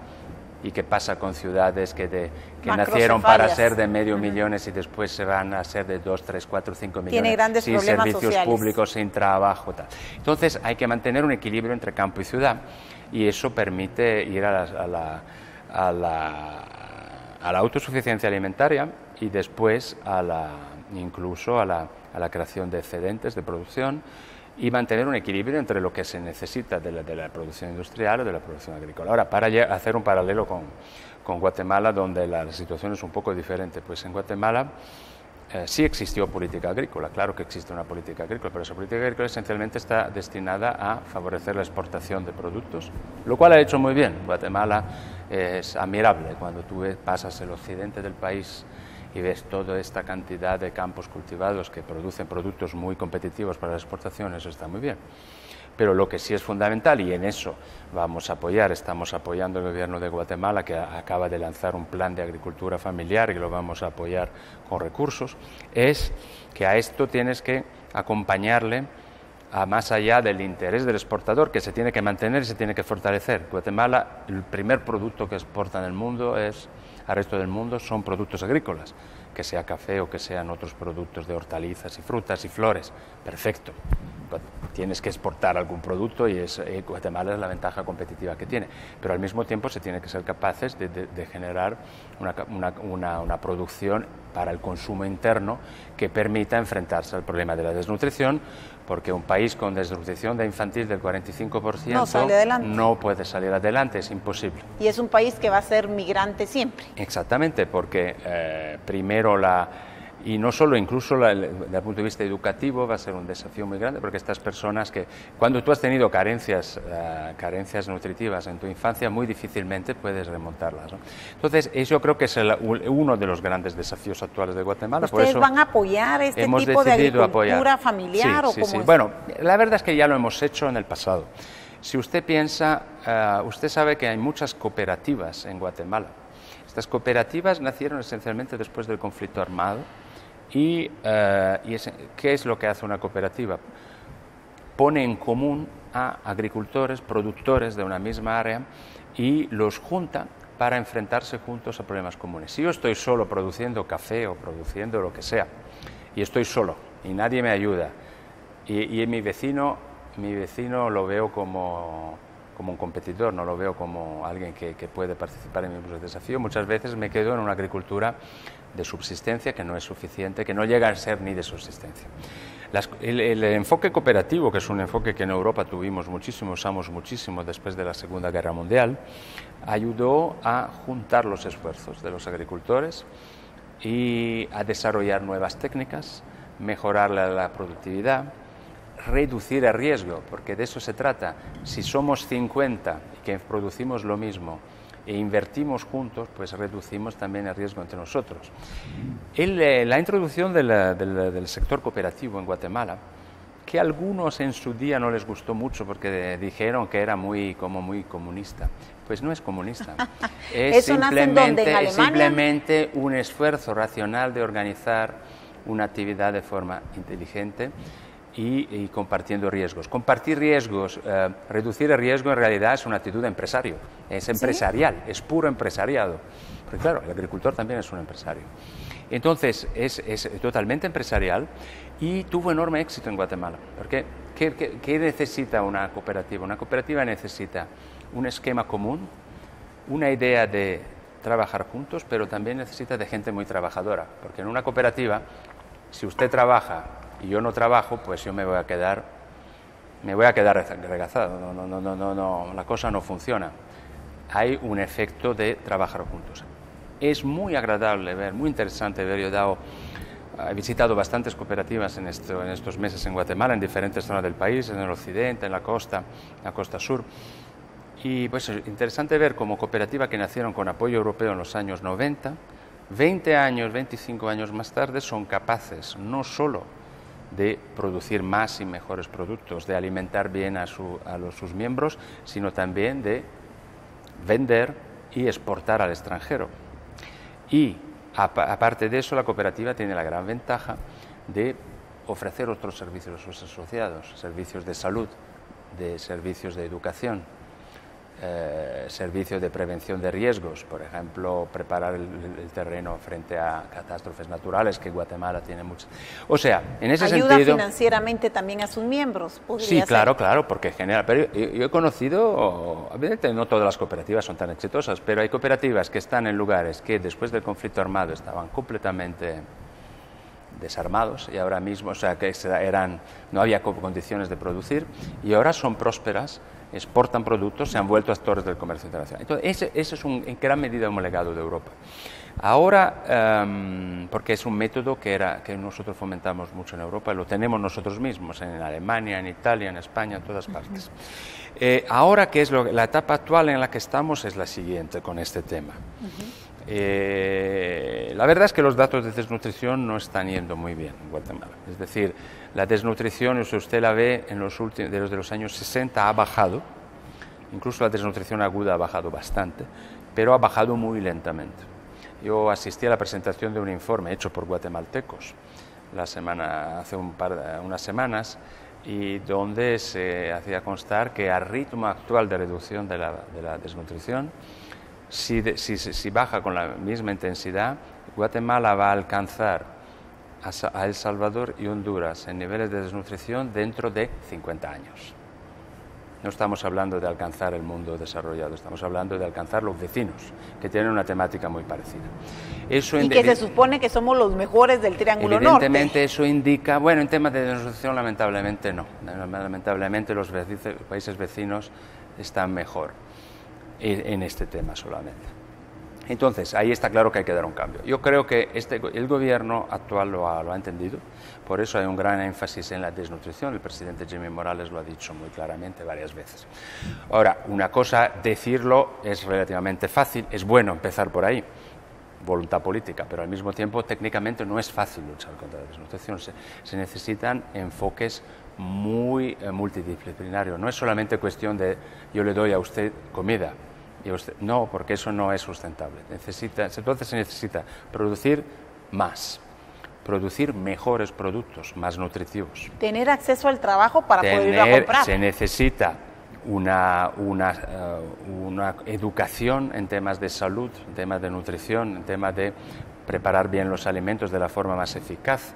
C: ¿Y qué pasa con ciudades que nacieron para ser de medio millones y después se van a ser de 2, 3, 4, 5 millones?
B: Tiene grandes
C: sin
B: problemas
C: servicios
B: sociales.
C: Públicos, sin trabajo, tal. Entonces hay que mantener un equilibrio entre campo y ciudad, y eso permite ir a la autosuficiencia alimentaria y después incluso a la creación de excedentes de producción, y mantener un equilibrio entre lo que se necesita de la producción industrial o de la producción agrícola. Ahora, para hacer un paralelo con Guatemala, donde la situación es un poco diferente, pues en Guatemala sí existió política agrícola, claro que existe una política agrícola, pero esa política agrícola esencialmente está destinada a favorecer la exportación de productos, lo cual ha hecho muy bien. Guatemala es admirable. Cuando tú pasas el occidente del país y ves toda esta cantidad de campos cultivados que producen productos muy competitivos para la exportación, eso está muy bien. Pero lo que sí es fundamental, y en eso estamos apoyando el gobierno de Guatemala, que acaba de lanzar un plan de agricultura familiar y lo vamos a apoyar con recursos, es que a esto tienes que acompañarle más allá del interés del exportador, que se tiene que mantener y se tiene que fortalecer. Guatemala, el primer producto que exporta en el mundo al resto del mundo son productos agrícolas. que sea café o que sean otros productos de hortalizas y frutas y flores. Perfecto. Tienes que exportar algún producto y Guatemala es la ventaja competitiva que tiene, pero al mismo tiempo se tiene que ser capaces de generar una producción para el consumo interno que permita enfrentarse al problema de la desnutrición, porque un país con desnutrición de infantil del 45% no puede salir adelante, es imposible.
B: Y es un país que va a ser migrante siempre.
C: Exactamente, porque primero y no solo, incluso desde el punto de vista educativo va a ser un desafío muy grande, porque estas personas que, cuando tú has tenido carencias nutritivas en tu infancia, muy difícilmente puedes remontarlas, ¿no? Entonces, yo creo que es uno de los grandes desafíos actuales de Guatemala.
B: ¿Ustedes
C: por eso
B: van a apoyar este tipo de agricultura familiar?
C: Sí, sí. Bueno, la verdad es que ya lo hemos hecho en el pasado. Si usted piensa, usted sabe que hay muchas cooperativas en Guatemala. Estas cooperativas nacieron esencialmente después del conflicto armado. ¿Qué es lo que hace una cooperativa? Pone en común a agricultores, productores de una misma área y los junta para enfrentarse juntos a problemas comunes. Si yo estoy solo produciendo café o produciendo lo que sea, y estoy solo y nadie me ayuda, y mi vecino lo veo como un competidor, no lo veo como alguien que puede participar en mi desafío, muchas veces me quedo en una agricultura de subsistencia que no es suficiente, que no llega a ser ni de subsistencia. El enfoque cooperativo, que es un enfoque que en Europa usamos muchísimo después de la Segunda Guerra Mundial, ayudó a juntar los esfuerzos de los agricultores y a desarrollar nuevas técnicas, mejorar la productividad, reducir el riesgo, porque de eso se trata. Si somos 50 y que producimos lo mismo e invertimos juntos, pues reducimos también el riesgo entre nosotros. La introducción del sector cooperativo en Guatemala, que a algunos en su día no les gustó mucho porque dijeron que era muy comunista, pues no es comunista. Es simplemente un esfuerzo racional de organizar una actividad de forma inteligente y compartiendo riesgos. Compartir riesgos, reducir el riesgo en realidad es una actitud de empresario, es empresarial, ¿sí? Es puro empresariado. Porque claro, el agricultor también es un empresario. Entonces, es totalmente empresarial y tuvo enorme éxito en Guatemala. Porque, ¿qué necesita una cooperativa? Una cooperativa necesita un esquema común, una idea de trabajar juntos, pero también necesita de gente muy trabajadora. Porque en una cooperativa, si usted trabaja y yo no trabajo, pues yo me voy a quedar regazado, no, la cosa no funciona. Hay un efecto de trabajar juntos. Es muy agradable ver, muy interesante ver, he visitado bastantes cooperativas en estos meses en Guatemala, en diferentes zonas del país, en el occidente, en la costa sur, y pues es interesante ver como cooperativas que nacieron con apoyo europeo en los años 90, 20 años, 25 años más tarde, son capaces no solo de producir más y mejores productos, de alimentar bien a sus miembros, sino también de vender y exportar al extranjero. Y aparte de eso, la cooperativa tiene la gran ventaja de ofrecer otros servicios a sus asociados, servicios de salud, servicios de educación, servicios de prevención de riesgos, por ejemplo, preparar el terreno frente a catástrofes naturales, que Guatemala tiene muchas. O sea, en ese sentido...
B: ¿Ayuda financieramente también a sus miembros?
C: Sí, claro, porque genera... Pero yo he conocido, evidentemente no todas las cooperativas son tan exitosas, pero hay cooperativas que están en lugares que después del conflicto armado estaban completamente desarmados y ahora mismo, o sea, que no había condiciones de producir y ahora son prósperas, exportan productos, se han vuelto actores del comercio internacional. Entonces, ese es en gran medida un legado de Europa. Ahora, porque es un método que nosotros fomentamos mucho en Europa, lo tenemos nosotros mismos, en Alemania, en Italia, en España, en todas partes. Ahora, la etapa actual en la que estamos es la siguiente con este tema. La verdad es que los datos de desnutrición no están yendo muy bien en Guatemala. Es decir, la desnutrición, si usted la ve desde los años 60 ha bajado, incluso la desnutrición aguda ha bajado bastante, pero ha bajado muy lentamente. Yo asistí a la presentación de un informe hecho por guatemaltecos hace unas semanas, y donde se hacía constar que al ritmo actual de reducción de la desnutrición, si baja con la misma intensidad, Guatemala va a alcanzar a El Salvador y Honduras en niveles de desnutrición dentro de 50 años. No estamos hablando de alcanzar el mundo desarrollado, estamos hablando de alcanzar los vecinos, que tienen una temática muy parecida. Eso
B: y que se supone que somos los mejores del Triángulo Norte.
C: Evidentemente eso indica, bueno, en temas de desnutrición lamentablemente no. Lamentablemente los países vecinos están mejor en este tema solamente. Entonces, ahí está claro que hay que dar un cambio. Yo creo que el gobierno actual lo ha entendido, por eso hay un gran énfasis en la desnutrición. El presidente Jimmy Morales lo ha dicho muy claramente varias veces. Ahora, una cosa, decirlo es relativamente fácil, es bueno empezar por ahí, voluntad política, pero al mismo tiempo técnicamente no es fácil luchar contra la desnutrición. Se necesitan enfoques muy multidisciplinarios. No es solamente cuestión de yo le doy a usted comida, no, porque eso no es sustentable. Entonces se necesita producir más, producir mejores productos, más nutritivos.
B: Tener acceso al trabajo para poder ir a comprar.
C: Se necesita una educación en temas de salud, en temas de nutrición, en temas de preparar bien los alimentos de la forma más eficaz.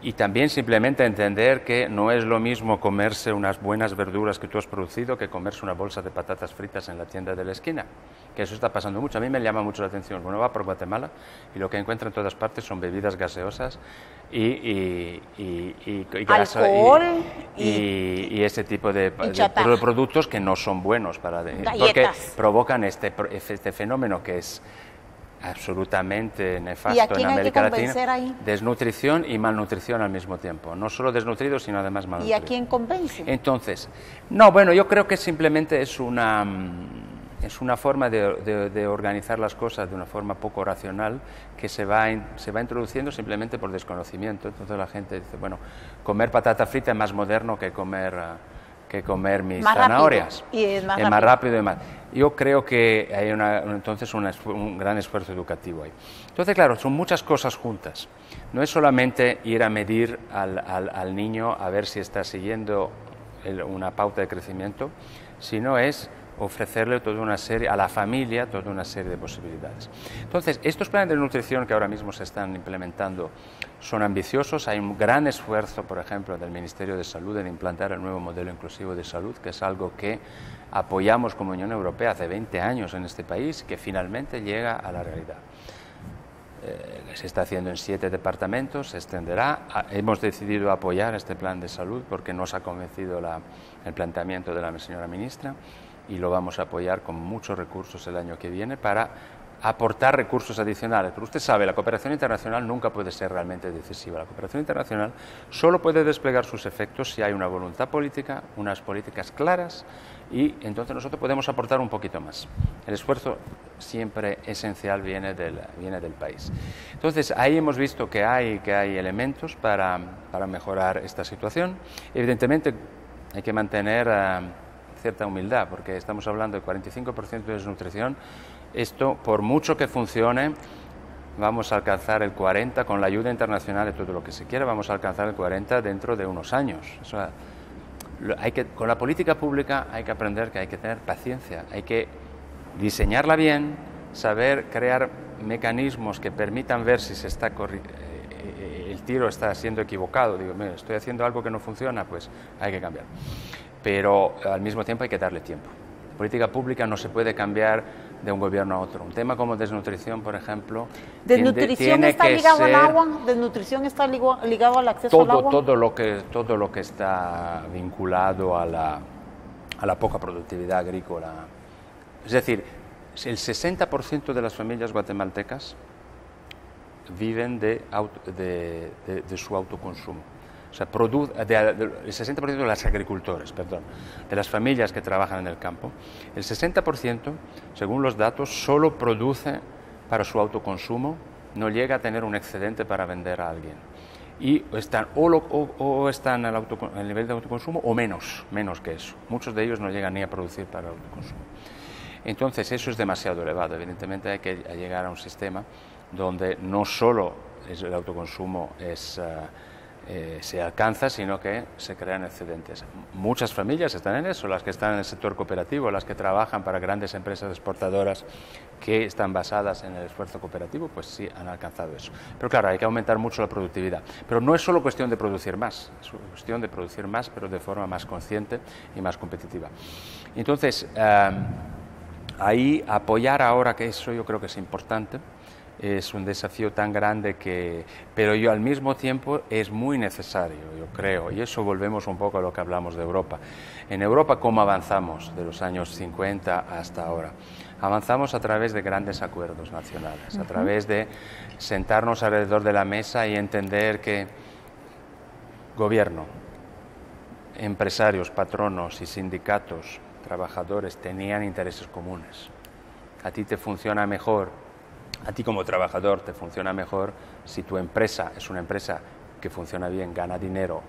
C: Y también simplemente entender que no es lo mismo comerse unas buenas verduras que tú has producido que comerse una bolsa de patatas fritas en la tienda de la esquina, que eso está pasando mucho. A mí me llama mucho la atención. Uno va por Guatemala y lo que encuentra en todas partes son bebidas gaseosas y
B: alcohol
C: y ese tipo de productos que no son buenos porque provocan este fenómeno que es absolutamente nefasto en América Latina, desnutrición y malnutrición al mismo tiempo, no solo desnutridos sino además malnutridos.
B: ¿Y a quién convence?
C: Entonces, no, bueno, yo creo que simplemente es una forma de organizar las cosas de una forma poco racional que se va introduciendo simplemente por desconocimiento. Entonces la gente dice, bueno, comer patata frita es más moderno que comer mis zanahorias.
B: Y es
C: más rápido y más. Yo creo que hay entonces un gran esfuerzo educativo ahí. Entonces, claro, son muchas cosas juntas. No es solamente ir a medir al niño a ver si está siguiendo una pauta de crecimiento, sino es ofrecerle a la familia toda una serie de posibilidades. Entonces, estos planes de nutrición que ahora mismo se están implementando son ambiciosos. Hay un gran esfuerzo, por ejemplo, del Ministerio de Salud en implantar el nuevo modelo inclusivo de salud, que es algo que apoyamos como Unión Europea hace 20 años en este país, que finalmente llega a la realidad. Se está haciendo en 7 departamentos, se extenderá. Hemos decidido apoyar este plan de salud porque nos ha convencido el planteamiento de la señora ministra, y lo vamos a apoyar con muchos recursos el año que viene para aportar recursos adicionales. Pero usted sabe, la cooperación internacional nunca puede ser realmente decisiva. La cooperación internacional solo puede desplegar sus efectos si hay una voluntad política, unas políticas claras, y entonces nosotros podemos aportar un poquito más. El esfuerzo siempre esencial viene del país. Entonces, ahí hemos visto que hay elementos para mejorar esta situación. Evidentemente, hay que mantener cierta humildad, porque estamos hablando de 45% de desnutrición. Esto, por mucho que funcione, vamos a alcanzar el 40% con la ayuda internacional de todo lo que se quiera, vamos a alcanzar el 40% dentro de unos años. O sea, con la política pública hay que aprender que hay que tener paciencia, hay que diseñarla bien, saber crear mecanismos que permitan ver si el tiro está siendo equivocado. Digo, mira, estoy haciendo algo que no funciona, pues hay que cambiar. Pero al mismo tiempo hay que darle tiempo. La política pública no se puede cambiar de un gobierno a otro. Un tema como desnutrición, por ejemplo,
B: ¿Desnutrición está ligado al agua? ¿Desnutrición está ligado al acceso al agua?
C: Todo lo que está vinculado a la poca productividad agrícola. Es decir, el 60% de las familias guatemaltecas viven de su autoconsumo. O sea, el 60% de los agricultores, de las familias que trabajan en el campo, el 60%, según los datos, solo produce para su autoconsumo, no llega a tener un excedente para vender a alguien. Y están están al nivel de autoconsumo o menos que eso. Muchos de ellos no llegan ni a producir para el autoconsumo. Entonces, eso es demasiado elevado. Evidentemente hay que llegar a un sistema donde no solo el autoconsumo es se alcanza, sino que se crean excedentes. Muchas familias están en eso, las que están en el sector cooperativo, las que trabajan para grandes empresas exportadoras que están basadas en el esfuerzo cooperativo, pues sí han alcanzado eso. Pero claro, hay que aumentar mucho la productividad. Pero no es solo cuestión de producir más, es cuestión de producir más, pero de forma más consciente y más competitiva. Entonces, ahí apoyar ahora, que eso yo creo que es importante, es un desafío tan grande pero yo al mismo tiempo es muy necesario, yo creo, y eso volvemos un poco a lo que hablamos de Europa. En Europa, ¿cómo avanzamos de los años 50 hasta ahora? Avanzamos a través de grandes acuerdos nacionales, a través de sentarnos alrededor de la mesa y entender que gobierno, empresarios, patronos y sindicatos, trabajadores tenían intereses comunes. A ti te funciona mejor. A ti como trabajador te funciona mejor si tu empresa es una empresa que funciona bien, gana dinero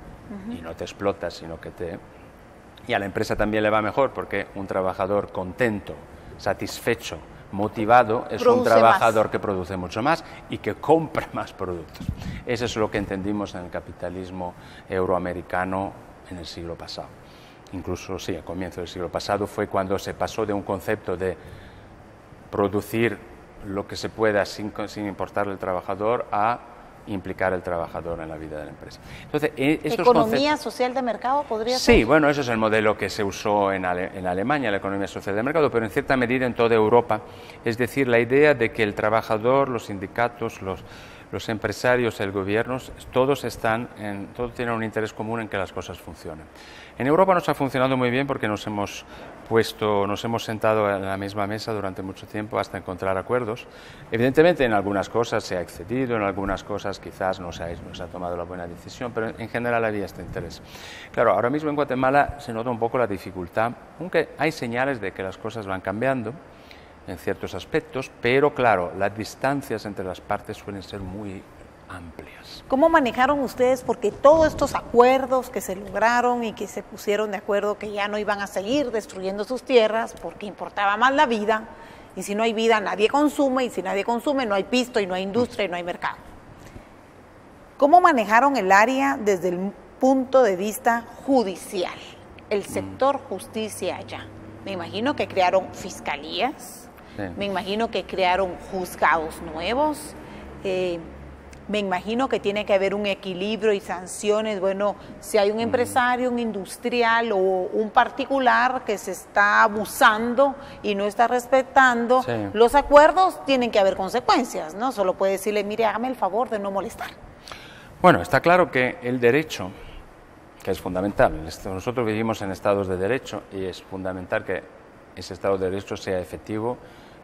C: y no te explota, sino que Y a la empresa también le va mejor porque un trabajador contento, satisfecho, motivado es un trabajador que produce mucho más y que compra más productos. Eso es lo que entendimos en el capitalismo euroamericano en el siglo pasado. Incluso, sí, a comienzo del siglo pasado fue cuando se pasó de un concepto de producir lo que se pueda sin importarle al trabajador a implicar al trabajador en la vida de la empresa. Entonces,
B: ¿economía social de mercado podría ser?
C: Sí, bueno, ese es el modelo que se usó en Alemania, la economía social de mercado, pero en cierta medida en toda Europa. Es decir, la idea de que el trabajador, los sindicatos, los empresarios, el gobierno, todos tienen un interés común en que las cosas funcionen. En Europa nos ha funcionado muy bien porque nos hemos sentado en la misma mesa durante mucho tiempo hasta encontrar acuerdos. Evidentemente en algunas cosas se ha excedido, en algunas cosas quizás no se ha tomado la buena decisión, pero en general había este interés. Claro, ahora mismo en Guatemala se nota un poco la dificultad, aunque hay señales de que las cosas van cambiando en ciertos aspectos, pero claro, las distancias entre las partes suelen ser muy amplias.
B: ¿Cómo manejaron ustedes? Porque todos estos acuerdos que se lograron y que se pusieron de acuerdo que ya no iban a seguir destruyendo sus tierras porque importaba más la vida, y si no hay vida nadie consume, y si nadie consume no hay pisto y no hay industria y no hay mercado. ¿Cómo manejaron el área desde el punto de vista judicial, el sector justicia allá? Me imagino que crearon fiscalías, me imagino que crearon juzgados nuevos, me imagino que tiene que haber un equilibrio y sanciones. Bueno, si hay un empresario, un industrial o un particular que se está abusando y no está respetando los acuerdos, tienen que haber consecuencias, ¿no? Solo puede decirle, mire, hágame el favor de no molestar.
C: Bueno, está claro que el derecho, que es fundamental, nosotros vivimos en estados de derecho y es fundamental que ese estado de derecho sea efectivo,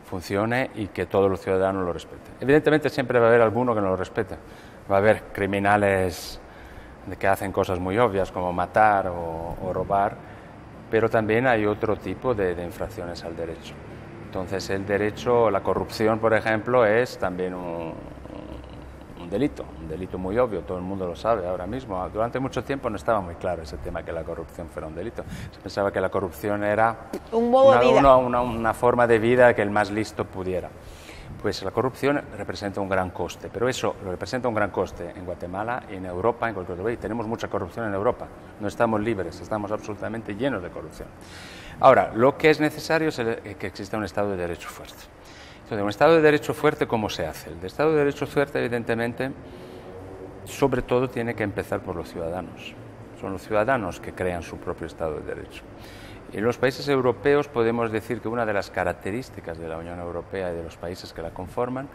C: funcione y que todos los ciudadanos lo respeten. Evidentemente siempre va a haber alguno que no lo respete. Va a haber criminales que hacen cosas muy obvias como matar o robar, pero también hay otro tipo de infracciones al derecho. Entonces el derecho, la corrupción, por ejemplo, es también un delito muy obvio, todo el mundo lo sabe ahora mismo. Durante mucho tiempo no estaba muy claro ese tema, que la corrupción fuera un delito. Se pensaba que la corrupción era
B: un modo de vida,
C: una forma de vida que el más listo pudiera. Pues la corrupción representa un gran coste, pero eso lo representa un gran coste en Guatemala, en Europa, en cualquier lugar. Y tenemos mucha corrupción en Europa, no estamos libres, estamos absolutamente llenos de corrupción. Ahora, lo que es necesario es que exista un Estado de Derecho fuerte. Entonces, un Estado de Derecho fuerte, ¿cómo se hace? El Estado de Derecho fuerte, evidentemente, sobre todo tiene que empezar por los ciudadanos. Son los ciudadanos que crean su propio Estado de Derecho. En los países europeos podemos decir que una de las características de la Unión Europea y de los países que la conforman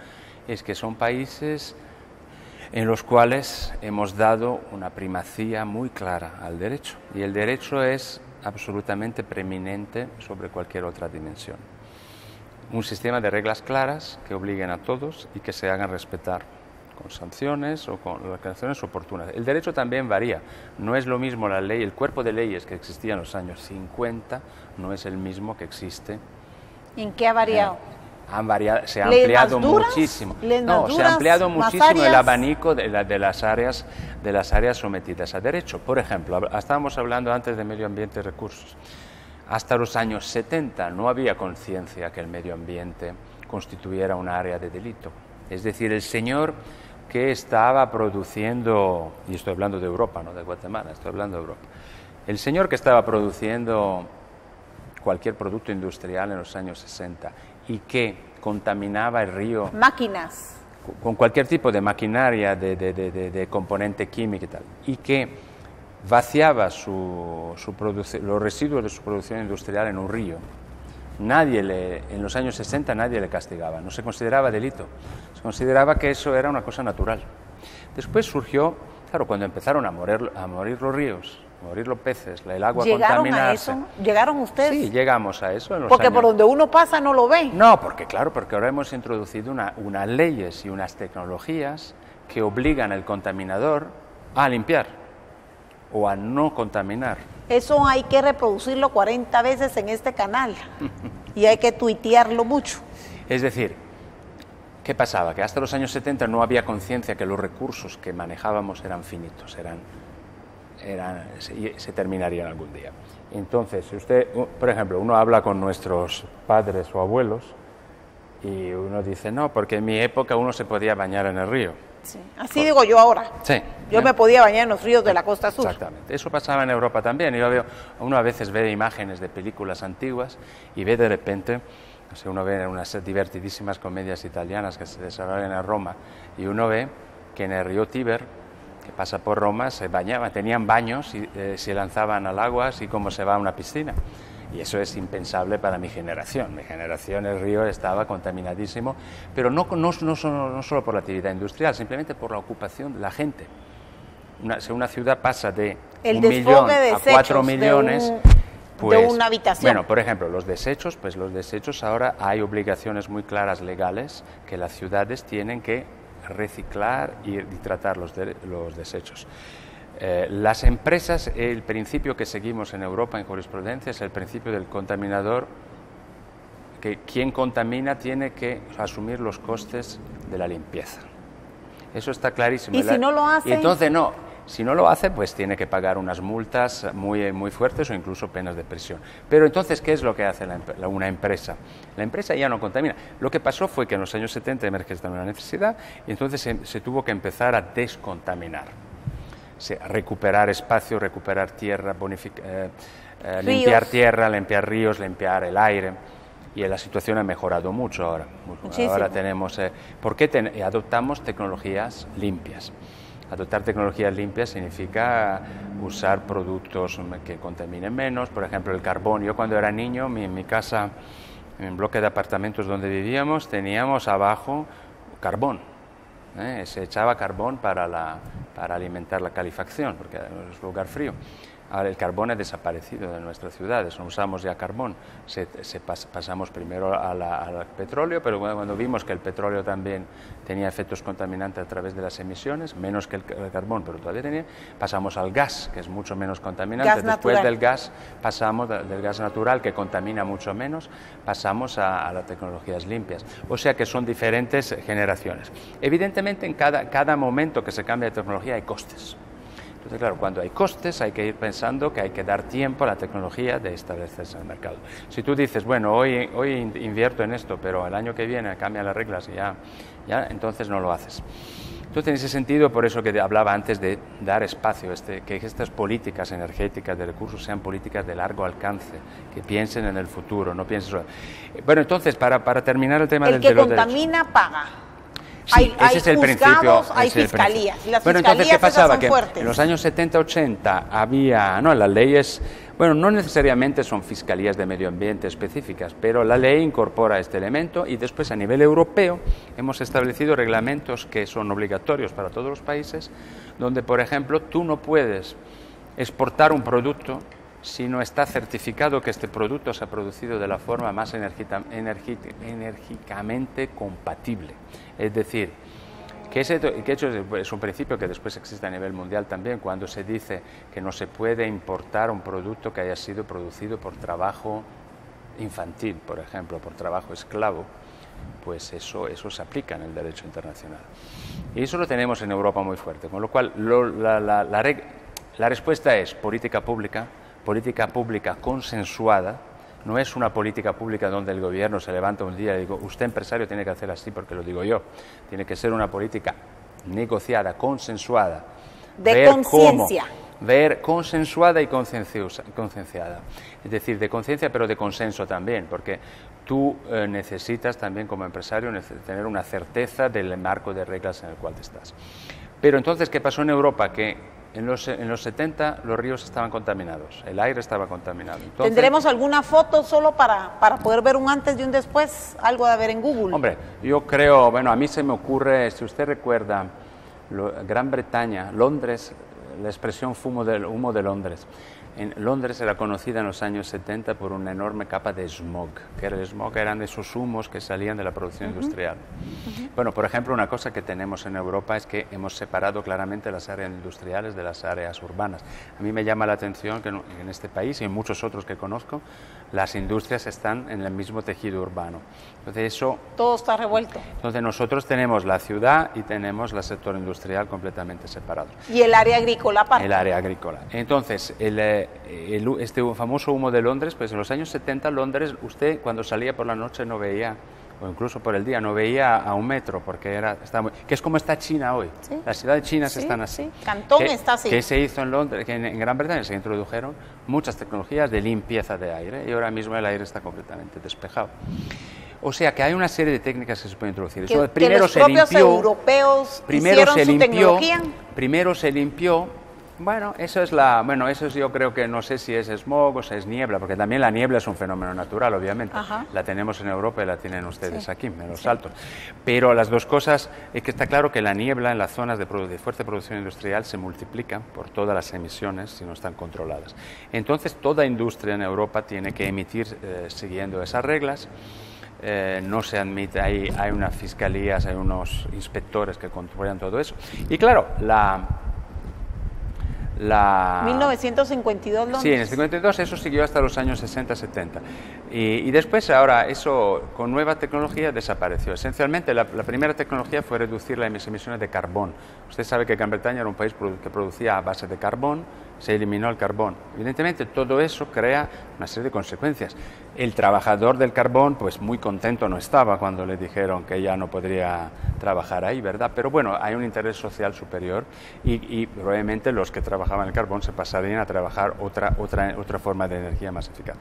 C: es que son países en los cuales hemos dado una primacía muy clara al derecho. Y el derecho es absolutamente preeminente sobre cualquier otra dimensión. Un sistema de reglas claras que obliguen a todos y que se hagan respetar con sanciones o con las sanciones oportunas. El derecho también varía. No es lo mismo la ley, el cuerpo de leyes que existía en los años 50 no es el mismo que existe.
B: ¿En qué ha variado?
C: Se ha ampliado muchísimo. Se ha ampliado muchísimo el abanico de las áreas sometidas a derecho. Por ejemplo, estábamos hablando antes de medio ambiente y recursos. Hasta los años 70 no había conciencia que el medio ambiente constituyera un área de delito. Es decir, el señor que estaba produciendo, y estoy hablando de Europa, no de Guatemala, estoy hablando de Europa, el señor que estaba produciendo cualquier producto industrial en los años 60 y que contaminaba el río.
B: Máquinas.
C: Con cualquier tipo de maquinaria, de componente químico y tal, y que vaciaba los residuos de su producción industrial en un río. En los años 60 nadie le castigaba, no se consideraba delito, se consideraba que eso era una cosa natural. Después surgió, claro, cuando empezaron a morir los ríos, a morir los peces, el agua contaminarse.
B: ¿Llegaron a eso? ¿Llegaron ustedes?
C: Sí, llegamos a eso en los
B: Porque
C: años...
B: por donde uno pasa no lo ve.
C: No, porque ahora hemos introducido unas leyes y unas tecnologías que obligan al contaminador a limpiar o a no contaminar.
B: Eso hay que reproducirlo 40 veces en este canal y hay que tuitearlo mucho.
C: Es decir, ¿qué pasaba? Que hasta los años 70 no había conciencia que los recursos que manejábamos eran finitos, se terminarían algún día. Entonces, si usted, por ejemplo, uno habla con nuestros padres o abuelos y uno dice, no, porque en mi época uno se podía bañar en el río.
B: Sí. Así digo yo ahora.
C: Sí.
B: Yo me podía bañar en los ríos de la costa sur.
C: Exactamente. Eso pasaba en Europa también. Uno a veces ve imágenes de películas antiguas y ve de repente, uno ve unas divertidísimas comedias italianas que se desarrollan en Roma y uno ve que en el río Tíber, que pasa por Roma, se bañaban, tenían baños y se lanzaban al agua así como se va a una piscina. Y eso es impensable para mi generación. Mi generación, el río estaba contaminadísimo, pero no solo por la actividad industrial, simplemente por la ocupación de la gente. Si una ciudad pasa de 1 millón a 4 millones...
B: de una habitación.
C: Bueno, por ejemplo, los desechos ahora hay obligaciones muy claras legales que las ciudades tienen que reciclar y tratar los desechos. Las empresas, el principio que seguimos en Europa en jurisprudencia es el principio del contaminador, que quien contamina tiene que asumir los costes de la limpieza. Eso está clarísimo.
B: ¿Y si no lo hace?
C: Y entonces si no lo hace, pues tiene que pagar unas multas muy fuertes o incluso penas de prisión. Pero entonces, ¿qué es lo que hace una empresa? La empresa ya no contamina. Lo que pasó fue que en los años 70 emergió una necesidad y entonces se tuvo que empezar a descontaminar. Recuperar espacio, recuperar tierra, limpiar tierra, limpiar ríos, limpiar el aire. Y la situación ha mejorado mucho ahora.
B: Muchísimo.
C: Ahora tenemos... ¿por qué adoptamos tecnologías limpias? Adoptar tecnologías limpias significa usar productos que contaminen menos. Por ejemplo, el carbón. Yo cuando era niño, en mi casa, en el bloque de apartamentos donde vivíamos, teníamos abajo carbón. Se echaba carbón para alimentar la calefacción, porque es un lugar frío. Ahora el carbón ha desaparecido de nuestras ciudades, no usamos ya carbón, pasamos primero al petróleo, pero cuando vimos que el petróleo también tenía efectos contaminantes a través de las emisiones, menos que el carbón, pero todavía tenía, pasamos al gas, que es mucho menos contaminante. Después del gas pasamos, del gas natural, que contamina mucho menos, pasamos a las tecnologías limpias. O sea que son diferentes generaciones. Evidentemente, en cada momento que se cambia de tecnología hay costes. Entonces, claro, cuando hay costes hay que ir pensando que hay que dar tiempo a la tecnología de establecerse en el mercado. Si tú dices, bueno, hoy invierto en esto, pero el año que viene cambian las reglas y ya entonces no lo haces. Entonces, en ese sentido, por eso que hablaba antes de dar espacio, que estas políticas energéticas de recursos sean políticas de largo alcance, que piensen en el futuro, no piensen solo... Bueno, entonces, para terminar el tema
B: del
C: de los
B: derechos... El que contamina paga.
C: Sí, ese es el principio.
B: Hay fiscalías. Y las
C: bueno,
B: fiscalías
C: entonces, ¿qué pasaba?
B: son
C: que
B: fuertes.
C: En los años 70-80 había, las leyes, bueno, no necesariamente son fiscalías de medio ambiente específicas, pero la ley incorpora este elemento y después a nivel europeo hemos establecido reglamentos que son obligatorios para todos los países, donde, por ejemplo, tú no puedes exportar un producto si no está certificado que este producto se ha producido de la forma más enérgicamente compatible. Es decir, que es un principio que después existe a nivel mundial también, cuando se dice que no se puede importar un producto que haya sido producido por trabajo infantil, por ejemplo, por trabajo esclavo, pues eso se aplica en el derecho internacional. Y eso lo tenemos en Europa muy fuerte, con lo cual la respuesta es política pública consensuada. No es una política pública donde el gobierno se levanta un día y digo, usted empresario tiene que hacer así porque lo digo yo. Tiene que ser una política negociada, consensuada.
B: De conciencia.
C: Ver consensuada y concienciada. Es decir, de conciencia pero de consenso también, porque tú necesitas también como empresario tener una certeza del marco de reglas en el cual estás. Pero entonces, ¿qué pasó en Europa? Que en los 70 los ríos estaban contaminados, el aire estaba contaminado. Entonces,
B: ¿tendremos alguna foto solo para poder ver un antes y un después? Algo de ver en Google.
C: Hombre, yo creo, bueno, a mí se me ocurre, si usted recuerda, Gran Bretaña, Londres, la expresión humo de Londres. En Londres era conocida en los años 70 por una enorme capa de smog, que era el smog, eran esos humos que salían de la producción industrial. Bueno, por ejemplo, una cosa que tenemos en Europa es que hemos separado claramente las áreas industriales de las áreas urbanas. A mí me llama la atención que en este país y en muchos otros que conozco, las industrias están en el mismo tejido urbano. Entonces eso...
B: todo está revuelto.
C: Entonces nosotros tenemos la ciudad y tenemos el sector industrial completamente separados.
B: ¿Y el área agrícola aparte?
C: El área agrícola. Entonces, este famoso humo de Londres, pues en los años 70 Londres, usted cuando salía por la noche no veía, o incluso por el día, no veía a 1 metro, porque que es como está China hoy. ¿Sí? Las ciudades chinas están así.
B: Sí. Cantón está así.
C: Que se hizo en Londres, que en Gran Bretaña se introdujeron muchas tecnologías de limpieza de aire, y ahora mismo el aire está completamente despejado. O sea que hay una serie de técnicas que se pueden introducir.
B: Primero los propios europeos hicieron su tecnología.
C: Primero se limpió. Bueno, eso yo creo que no sé si es smog o si es niebla, porque también la niebla es un fenómeno natural, obviamente.
B: Ajá.
C: La tenemos en Europa y la tienen ustedes aquí, en los Altos. Pero las dos cosas, es que está claro que la niebla en las zonas de fuerte producción industrial se multiplica por todas las emisiones si no están controladas. Entonces, toda industria en Europa tiene que emitir siguiendo esas reglas. No se admite, hay unas fiscalías, hay unos inspectores que controlan todo eso. Y claro,
B: 1952 Londres.
C: Sí, en el 52 eso siguió hasta los años 60-70. Y después, ahora, eso con nueva tecnología desapareció. Esencialmente, la primera tecnología fue reducir las emisiones de carbón. Usted sabe que Gran Bretaña era un país que producía a base de carbón, se eliminó el carbón. Evidentemente, todo eso crea una serie de consecuencias. El trabajador del carbón, pues muy contento no estaba cuando le dijeron que ya no podría trabajar ahí, ¿verdad? Pero bueno, hay un interés social superior y probablemente los que trabajaban el carbón se pasarían a trabajar otra forma de energía más eficaz.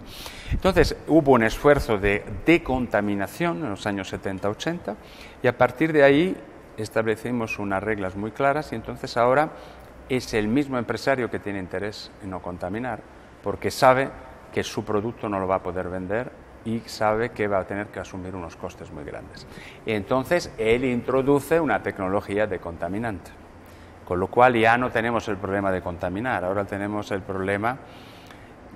C: Entonces, hubo un esfuerzo de decontaminación en los años 70-80 y a partir de ahí establecimos unas reglas muy claras y entonces ahora es el mismo empresario que tiene interés en no contaminar porque sabe que su producto no lo va a poder vender y sabe que va a tener que asumir unos costes muy grandes. Entonces, él introduce una tecnología decontaminante, con lo cual ya no tenemos el problema de contaminar, ahora tenemos el problema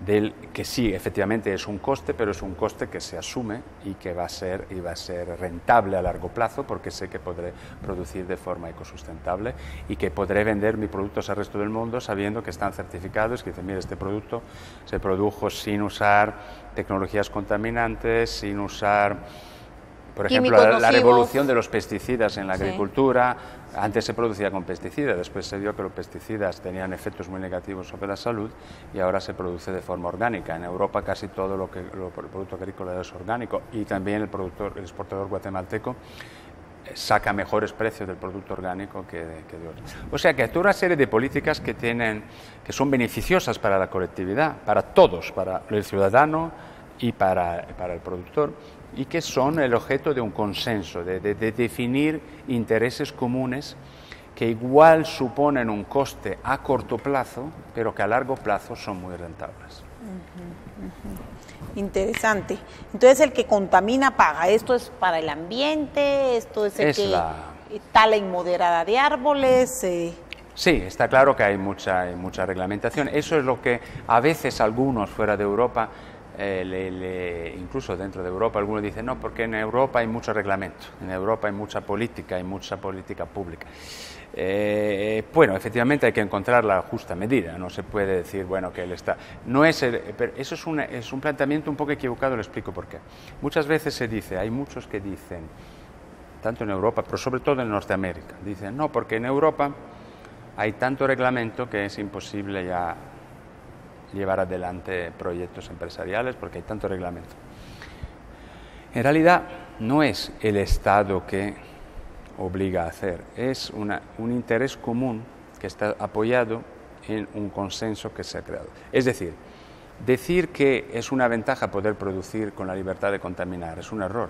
C: del que sí, efectivamente es un coste, pero es un coste que se asume y que va a ser rentable a largo plazo porque sé que podré producir de forma ecosustentable y que podré vender mis productos al resto del mundo sabiendo que están certificados, que dicen, mire, este producto se produjo sin usar tecnologías contaminantes, sin usar, por ejemplo, la revolución de los pesticidas en la agricultura. Antes se producía con pesticidas, después se vio que los pesticidas tenían efectos muy negativos sobre la salud y ahora se produce de forma orgánica. En Europa casi todo el producto agrícola es orgánico y también el exportador guatemalteco saca mejores precios del producto orgánico que de otros. O sea que hay toda una serie de políticas que son beneficiosas para la colectividad, para todos, para el ciudadano y para el productor, y que son el objeto de un consenso, de definir intereses comunes que igual suponen un coste a corto plazo, pero que a largo plazo son muy rentables.
B: Interesante. Entonces, el que contamina paga. Esto es para el ambiente, esto es el que tala inmoderada de árboles.
C: Sí, está claro que hay mucha reglamentación. Eso es lo que a veces algunos fuera de Europa, incluso dentro de Europa, algunos dicen, no, porque en Europa hay mucho reglamento, en Europa hay mucha política pública. Bueno, efectivamente hay que encontrar la justa medida, no se puede decir, bueno, que él está... No es pero eso es un planteamiento un poco equivocado, le explico por qué. Muchas veces se dice, hay muchos que dicen, tanto en Europa, pero sobre todo en Norteamérica, dicen, no, porque en Europa hay tanto reglamento que es imposible ya llevar adelante proyectos empresariales porque hay tanto reglamento. En realidad no es el Estado que obliga a hacer, es un interés común que está apoyado en un consenso que se ha creado. Es decir que es una ventaja poder producir con la libertad de contaminar es un error,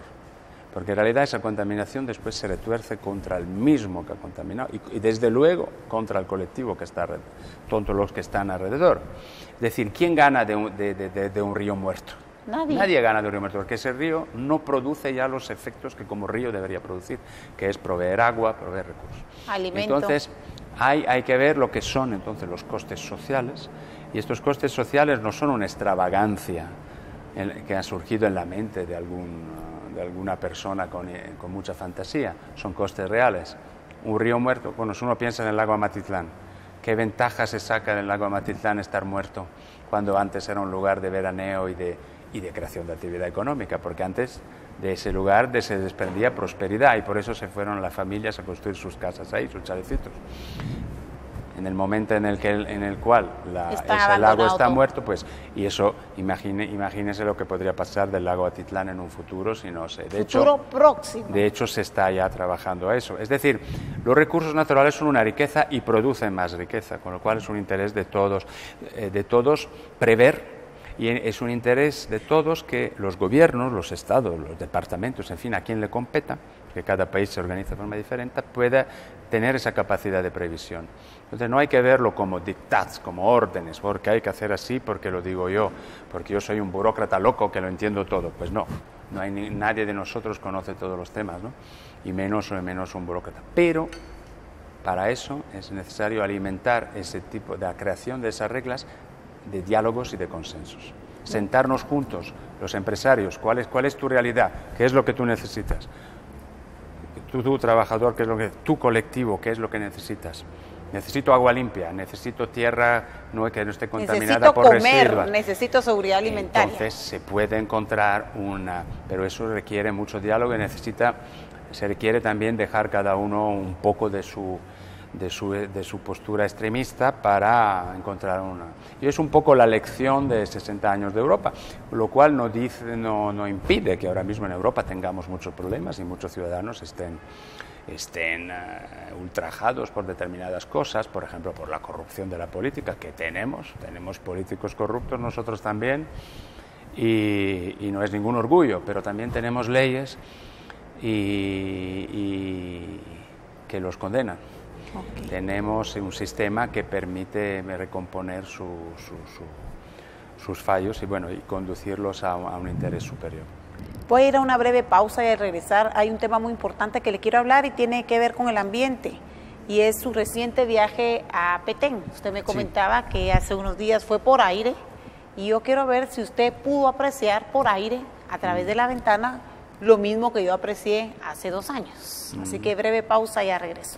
C: porque en realidad esa contaminación después se retuerce contra el mismo que ha contaminado y desde luego contra el colectivo que está alrededor, todos los que están alrededor. Es decir, ¿quién gana de un río muerto? Nadie gana de un río muerto, porque ese río no produce ya los efectos que como río debería producir, que es proveer agua, proveer recursos.
B: Alimento.
C: Entonces, hay que ver lo que son entonces los costes sociales, y estos costes sociales no son una extravagancia que ha surgido en la mente de alguna persona con mucha fantasía, son costes reales. Un río muerto, bueno, si uno piensa en el lago Amatitlán, ¿qué ventaja se saca del lago Amatitlán estar muerto cuando antes era un lugar de veraneo y de creación de actividad económica? Porque antes de ese lugar se desprendía prosperidad y por eso se fueron las familias a construir sus casas ahí, sus chalecitos. En el momento en el cual ese lago está muerto, pues, y eso, imagínese lo que podría pasar del lago Atitlán en un futuro, si no sé.
B: Próximo.
C: De hecho, se está ya trabajando a eso. Es decir, los recursos naturales son una riqueza y producen más riqueza, con lo cual es un interés de todos prever. Y es un interés de todos que los gobiernos, los estados, los departamentos, en fin, a quien le competa, porque cada país se organiza de forma diferente, pueda tener esa capacidad de previsión. Entonces no hay que verlo como dictats, como órdenes, porque hay que hacer así porque lo digo yo, porque yo soy un burócrata loco que lo entiendo todo. Pues no hay nadie de nosotros conoce todos los temas, ¿no? Y menos un burócrata. Pero para eso es necesario alimentar ese tipo de creación de esas reglas de diálogos y de consensos. Sentarnos juntos, los empresarios, ¿cuál es tu realidad? ¿Qué es lo que tú necesitas? Tú trabajador, ¿qué es lo que tu colectivo, qué es lo que necesitas? Necesito agua limpia, necesito tierra que no esté contaminada por residuos.
B: Necesito seguridad alimentaria.
C: Entonces se puede encontrar pero eso requiere mucho diálogo y se requiere también dejar cada uno un poco de su postura extremista para encontrar Y es un poco la lección de 60 años de Europa, lo cual no impide que ahora mismo en Europa tengamos muchos problemas y muchos ciudadanos estén ultrajados por determinadas cosas, por ejemplo, por la corrupción de la política, que tenemos políticos corruptos nosotros también, y no es ningún orgullo, pero también tenemos leyes que los condenan. Okay. Tenemos un sistema que permite recomponer sus fallos y conducirlos a un interés superior.
B: Voy a ir a una breve pausa y al regresar hay un tema muy importante que le quiero hablar y tiene que ver con el ambiente y es su reciente viaje a Petén. Usted me comentaba que hace unos días fue por aire y yo quiero ver si usted pudo apreciar por aire a través de la ventana lo mismo que yo aprecié hace 2 años. Así que breve pausa y ya regreso.